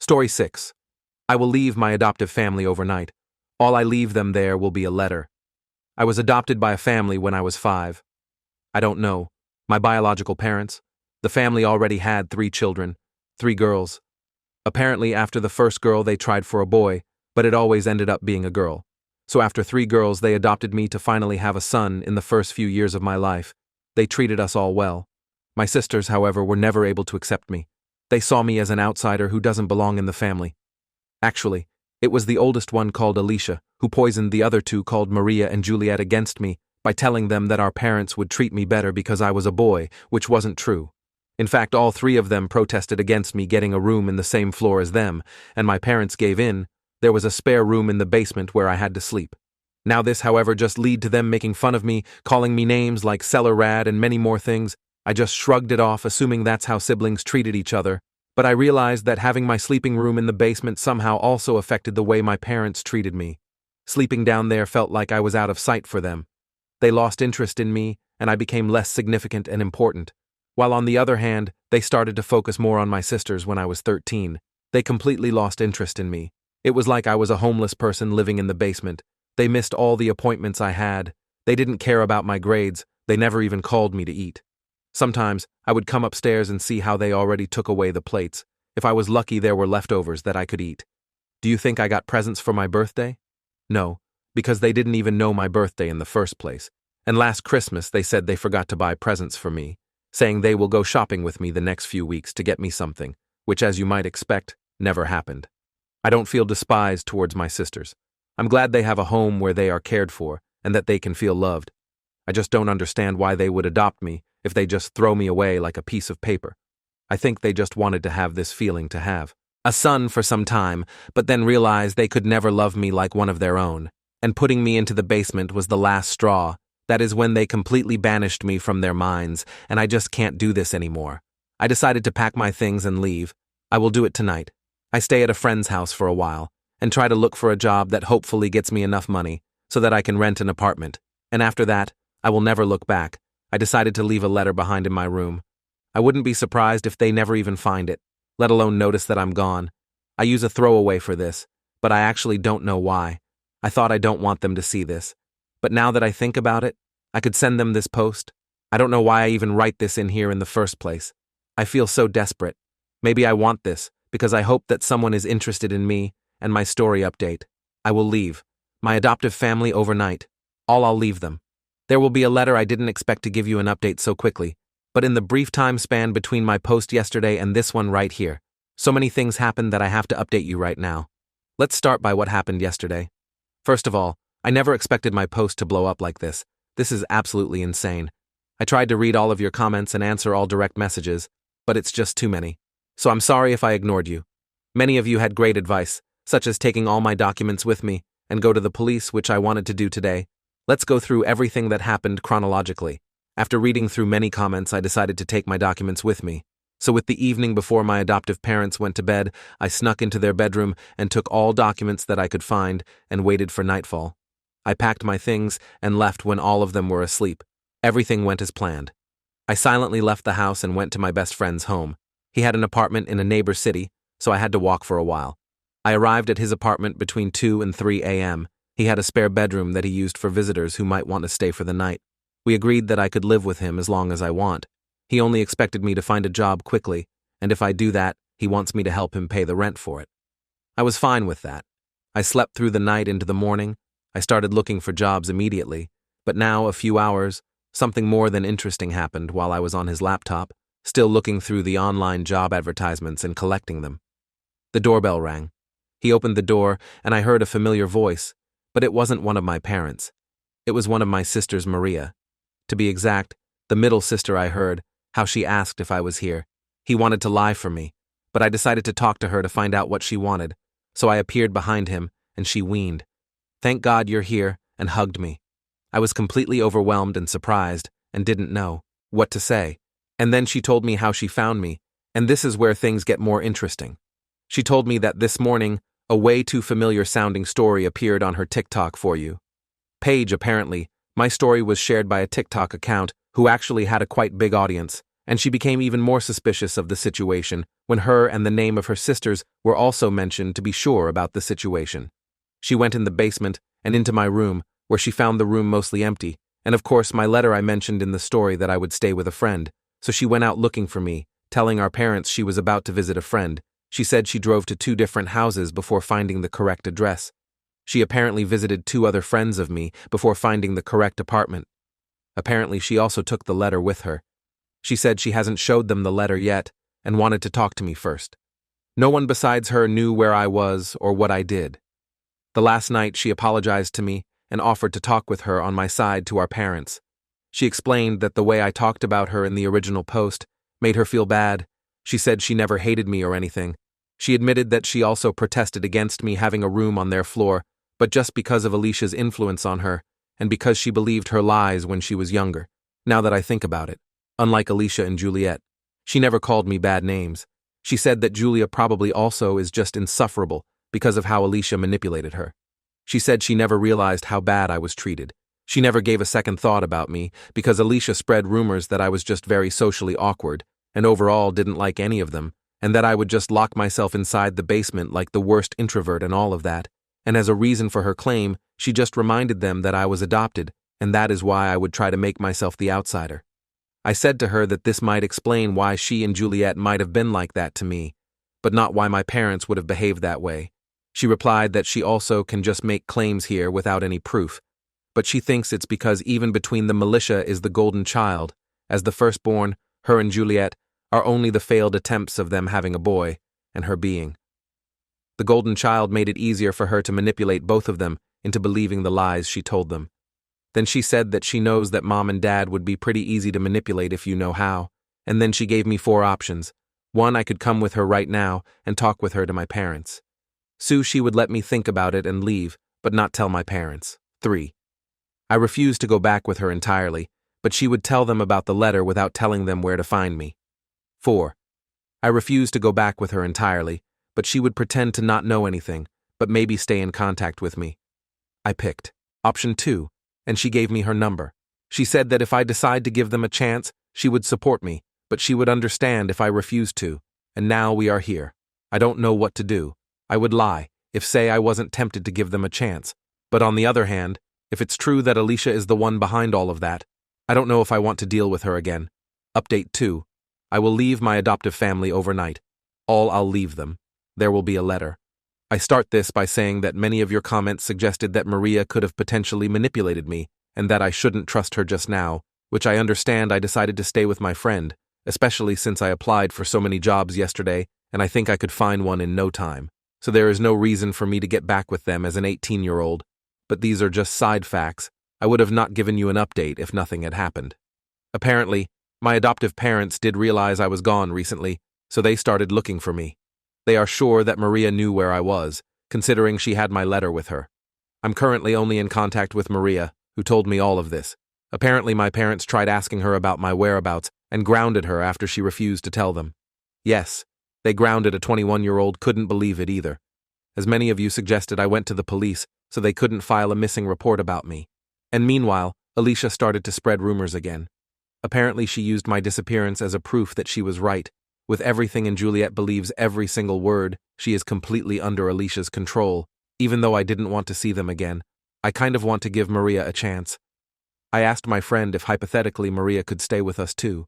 Story 6. I will leave my adoptive family overnight. All I leave them there will be a letter. I was adopted by a family when I was 5. I don't know. My biological parents. The family already had 3 children, 3 girls. Apparently after the first girl they tried for a boy, but it always ended up being a girl. So after 3 girls they adopted me to finally have a son in the first few years of my life. They treated us all well. My sisters, however, were never able to accept me. They saw me as an outsider who doesn't belong in the family. Actually, it was the oldest one called Alicia who poisoned the other 2 called Maria and Juliet against me by telling them that our parents would treat me better because I was a boy, which wasn't true. In fact, all 3 of them protested against me getting a room in the same floor as them, and my parents gave in. There was a spare room in the basement where I had to sleep. Now this, however, just led to them making fun of me, calling me names like cellar rat and many more things. I just shrugged it off, assuming that's how siblings treated each other. But I realized that having my sleeping room in the basement somehow also affected the way my parents treated me. Sleeping down there felt like I was out of sight for them. They lost interest in me, and I became less significant and important. While on the other hand, they started to focus more on my sisters when I was 13. They completely lost interest in me. It was like I was a homeless person living in the basement. They missed all the appointments I had. They didn't care about my grades. They never even called me to eat. Sometimes, I would come upstairs and see how they already took away the plates. If I was lucky, there were leftovers that I could eat. Do you think I got presents for my birthday? No, because they didn't even know my birthday in the first place. And last Christmas, they said they forgot to buy presents for me, saying they will go shopping with me the next few weeks to get me something, which, as you might expect, never happened. I don't feel despised towards my sisters. I'm glad they have a home where they are cared for and that they can feel loved. I just don't understand why they would adopt me if they just throw me away like a piece of paper. I think they just wanted to have this feeling to have a son for some time, but then realized they could never love me like one of their own. and putting me into the basement was the last straw. That is when they completely banished me from their minds, and I just can't do this anymore. I decided to pack my things and leave. I will do it tonight. I stay at a friend's house for a while, and try to look for a job that hopefully gets me enough money so that I can rent an apartment. And after that, I will never look back. I decided to leave a letter behind in my room. I wouldn't be surprised if they never even find it, let alone notice that I'm gone. I use a throwaway for this, but I actually don't know why. I thought I don't want them to see this. But now that I think about it, I could send them this post. I don't know why I even write this in here in the first place. I feel so desperate. Maybe I want this because I hope that someone is interested in me and my story update. I will leave my adoptive family overnight. I'll leave them. There will be a letter. I didn't expect to give you an update so quickly, but in the brief time span between my post yesterday and this one right here, so many things happened that I have to update you right now. Let's start by what happened yesterday. First of all, I never expected my post to blow up like this. This is absolutely insane. I tried to read all of your comments and answer all direct messages, but it's just too many. So I'm sorry if I ignored you. Many of you had great advice, such as taking all my documents with me and go to the police, which I wanted to do today. Let's go through everything that happened chronologically. After reading through many comments, I decided to take my documents with me. So with the evening before my adoptive parents went to bed, I snuck into their bedroom and took all documents that I could find and waited for nightfall. I packed my things and left when all of them were asleep. Everything went as planned. I silently left the house and went to my best friend's home. He had an apartment in a neighbor city, so I had to walk for a while. I arrived at his apartment between 2 and 3 a.m. He had a spare bedroom that he used for visitors who might want to stay for the night. We agreed that I could live with him as long as I want. He only expected me to find a job quickly, and if I do that, he wants me to help him pay the rent for it. I was fine with that. I slept through the night into the morning. I started looking for jobs immediately, but now, a few hours, something more than interesting happened while I was on his laptop, still looking through the online job advertisements and collecting them. The doorbell rang. He opened the door, and I heard a familiar voice, but it wasn't one of my parents. It was one of my sisters, Maria. To be exact, the middle sister. I heard how she asked if I was here. He wanted to lie for me, but I decided to talk to her to find out what she wanted, so I appeared behind him, and she weaned. "Thank God you're here," and hugged me. I was completely overwhelmed and surprised and didn't know what to say. And then she told me how she found me, and this is where things get more interesting. She told me that this morning, a way too familiar sounding story appeared on her TikTok For You page. Apparently, my story was shared by a TikTok account who actually had a quite big audience, and she became even more suspicious of the situation when her and the name of her sisters were also mentioned to be sure about the situation. She went in the basement and into my room, where she found the room mostly empty, and of course my letter. I mentioned in the story that I would stay with a friend, so she went out looking for me, telling our parents she was about to visit a friend. She said she drove to 2 different houses before finding the correct address. She apparently visited 2 other friends of me before finding the correct apartment. Apparently she also took the letter with her. She said she hasn't showed them the letter yet and wanted to talk to me first. No one besides her knew where I was or what I did. The last night she apologized to me and offered to talk with her on my side to our parents. She explained that the way I talked about her in the original post made her feel bad. She said she never hated me or anything. She admitted that she also protested against me having a room on their floor, but just because of Alicia's influence on her, and because she believed her lies when she was younger. Now that I think about it, unlike Alicia and Juliet, she never called me bad names. She said that Julia probably also is just insufferable because of how Alicia manipulated her. She said she never realized how bad I was treated. She never gave a second thought about me because Alicia spread rumors that I was just very socially awkward and overall didn't like any of them, and that I would just lock myself inside the basement like the worst introvert and all of that. And as a reason for her claim, she just reminded them that I was adopted, and that is why I would try to make myself the outsider. I said to her that this might explain why she and Juliet might have been like that to me, but not why my parents would have behaved that way. She replied that she also can just make claims here without any proof, but she thinks it's because even between them Alicia is the golden child. As the firstborn, her and Juliet are only the failed attempts of them having a boy, and her being. The golden child made it easier for her to manipulate both of them into believing the lies she told them. Then she said that she knows that Mom and Dad would be pretty easy to manipulate if you know how, and then she gave me 4 options. 1, I could come with her right now and talk with her to my parents. 2, she would let me think about it and leave, but not tell my parents. 3. I refused to go back with her entirely, but she would tell them about the letter without telling them where to find me. 4. I refused to go back with her entirely, but she would pretend to not know anything, but maybe stay in contact with me. I picked option 2, and she gave me her number. She said that if I decide to give them a chance, she would support me, but she would understand if I refused to, and now we are here. I don't know what to do. I would lie, if say I wasn't tempted to give them a chance. But on the other hand, if it's true that Alicia is the one behind all of that, I don't know if I want to deal with her again. Update 2. I will leave my adoptive family overnight. I'll leave them. There will be a letter. I start this by saying that many of your comments suggested that Maria could have potentially manipulated me, and that I shouldn't trust her just now, which I understand. I decided to stay with my friend, especially since I applied for so many jobs yesterday, and I think I could find one in no time. So there is no reason for me to get back with them as an 18-year-old. But these are just side facts. I would have not given you an update if nothing had happened. Apparently, my adoptive parents did realize I was gone recently, so they started looking for me. They are sure that Maria knew where I was, considering she had my letter with her. I'm currently only in contact with Maria, who told me all of this. Apparently my parents tried asking her about my whereabouts and grounded her after she refused to tell them. Yes, they grounded a 21-year-old, couldn't believe it either. As many of you suggested, I went to the police, so they couldn't file a missing report about me. And meanwhile, Alicia started to spread rumors again. Apparently she used my disappearance as a proof that she was right. With everything, and Juliet believes every single word, she is completely under Alicia's control. Even though I didn't want to see them again, I kind of want to give Maria a chance. I asked my friend if hypothetically Maria could stay with us too.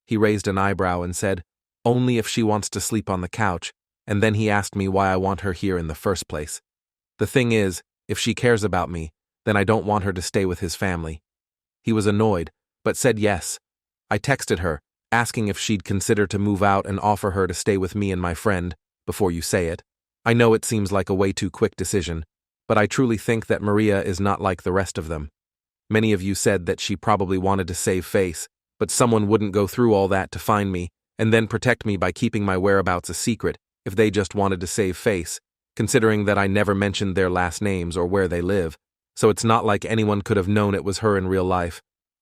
He raised an eyebrow and said, only if she wants to sleep on the couch, and then he asked me why I want her here in the first place. The thing is, if she cares about me, then I don't want her to stay with his family. He was annoyed, but said yes. I texted her, asking if she'd consider to move out and offer her to stay with me and my friend, before you say it. I know it seems like a way too quick decision, but I truly think that Maria is not like the rest of them. Many of you said that she probably wanted to save face, but someone wouldn't go through all that to find me, and then protect me by keeping my whereabouts a secret if they just wanted to save face, considering that I never mentioned their last names or where they live, so it's not like anyone could have known it was her in real life.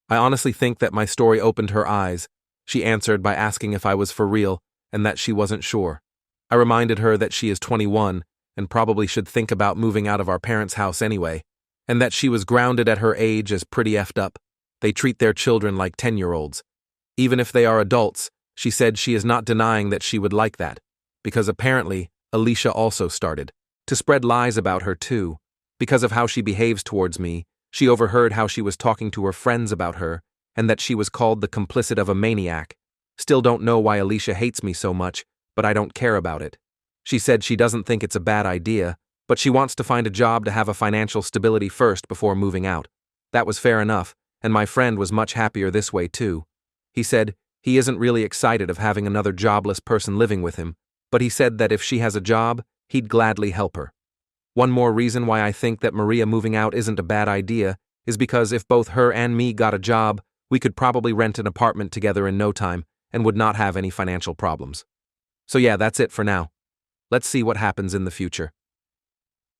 I honestly think that my story opened her eyes. She answered by asking if I was for real, and that she wasn't sure. I reminded her that she is 21, and probably should think about moving out of our parents' house anyway, and that she was grounded at her age as pretty effed up. They treat their children like 10-year-olds. Even if they are adults, she said she is not denying that she would like that, because apparently Alicia also started to spread lies about her too. Because of how she behaves towards me, she overheard how she was talking to her friends about her, and that she was called the complicit of a maniac. Still don't know why Alicia hates me so much, but I don't care about it. She said she doesn't think it's a bad idea, but she wants to find a job to have a financial stability first before moving out. That was fair enough, and my friend was much happier this way too. He said he isn't really excited of having another jobless person living with him, but he said that if she has a job, he'd gladly help her. One more reason why I think that Maria moving out isn't a bad idea is because if both her and me got a job, we could probably rent an apartment together in no time and would not have any financial problems. So yeah, that's it for now. Let's see what happens in the future.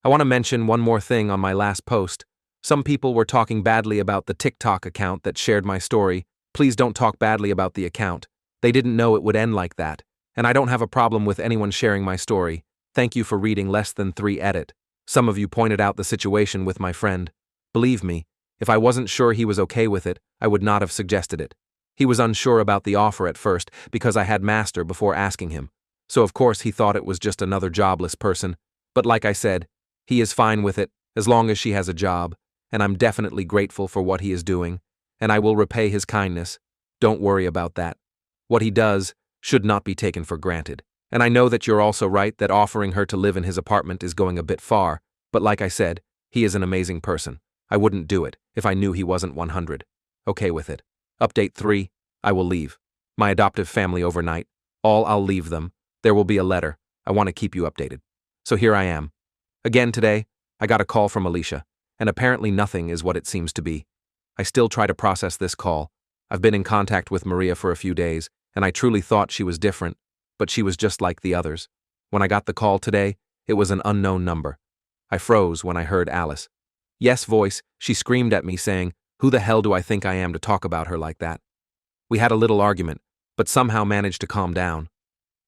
I want to mention one more thing on my last post. Some people were talking badly about the TikTok account that shared my story. Please don't talk badly about the account. They didn't know it would end like that, and I don't have a problem with anyone sharing my story. Thank you for reading less than 3 edit. Some of you pointed out the situation with my friend. Believe me, if I wasn't sure he was okay with it, I would not have suggested it. He was unsure about the offer at first because I had Master before asking him, so of course he thought it was just another jobless person, but like I said, he is fine with it as long as she has a job, and I'm definitely grateful for what he is doing, and I will repay his kindness. Don't worry about that. What he does should not be taken for granted. And I know that you're also right that offering her to live in his apartment is going a bit far, but like I said, he is an amazing person. I wouldn't do it if I knew he wasn't 100. Okay with it. Update 3. I will leave my adoptive family overnight. I'll leave them. There will be a letter. I want to keep you updated. So here I am. Again today, I got a call from Alicia, and apparently nothing is what it seems to be. I still try to process this call. I've been in contact with Maria for a few days, and I truly thought she was different, but she was just like the others. When I got the call today, it was an unknown number. I froze when I heard Alice. Yes, voice, she screamed at me saying, "Who the hell do I think I am to talk about her like that?" We had a little argument, but somehow managed to calm down.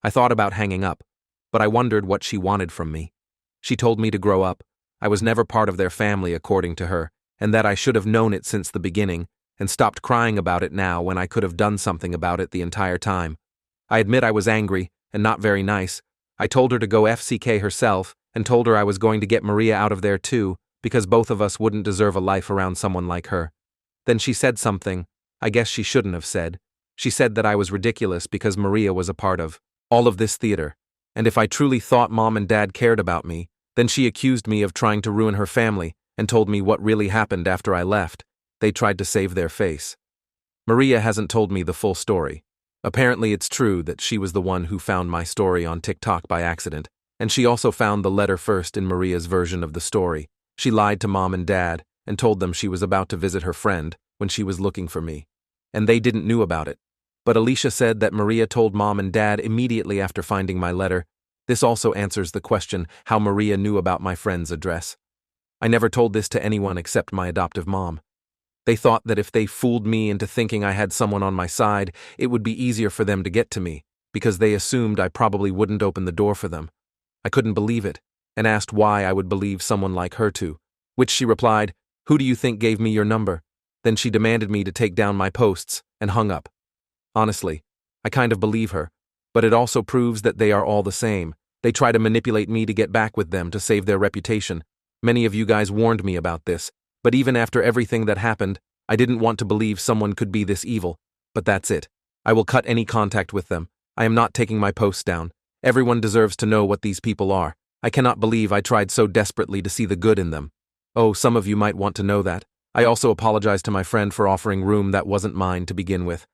I thought about hanging up, but I wondered what she wanted from me. She told me to grow up. I was never part of their family, according to her, and that I should have known it since the beginning, and stopped crying about it now when I could have done something about it the entire time. I admit I was angry, and not very nice. I told her to go FCK herself, and told her I was going to get Maria out of there too, because both of us wouldn't deserve a life around someone like her. Then she said something I guess she shouldn't have said. She said that I was ridiculous because Maria was a part of all of this theater, and if I truly thought Mom and Dad cared about me, then she accused me of trying to ruin her family and told me what really happened after I left. They tried to save their face. Maria hasn't told me the full story. Apparently it's true that she was the one who found my story on TikTok by accident, and she also found the letter first in Maria's version of the story. She lied to Mom and Dad and told them she was about to visit her friend when she was looking for me, and they didn't know about it. But Alicia said that Maria told Mom and Dad immediately after finding my letter. This also answers the question how Maria knew about my friend's address. I never told this to anyone except my adoptive mom. They thought that if they fooled me into thinking I had someone on my side, it would be easier for them to get to me, because they assumed I probably wouldn't open the door for them. I couldn't believe it, and asked why I would believe someone like her to, which she replied, "Who do you think gave me your number?" Then she demanded me to take down my posts, and hung up. Honestly, I kind of believe her, but it also proves that they are all the same. They try to manipulate me to get back with them to save their reputation. Many of you guys warned me about this, but even after everything that happened, I didn't want to believe someone could be this evil. But that's it. I will cut any contact with them. I am not taking my posts down. Everyone deserves to know what these people are. I cannot believe I tried so desperately to see the good in them. Oh, some of you might want to know that. I also apologize to my friend for offering room that wasn't mine to begin with.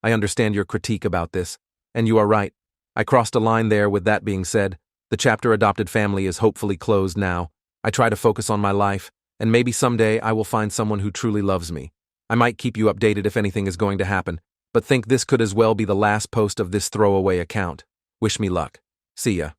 I understand your critique about this, and you are right. I crossed a line there. With that being said, the chapter adopted family is hopefully closed now. I try to focus on my life, and maybe someday I will find someone who truly loves me. I might keep you updated if anything is going to happen, but think this could as well be the last post of this throwaway account. Wish me luck. See ya.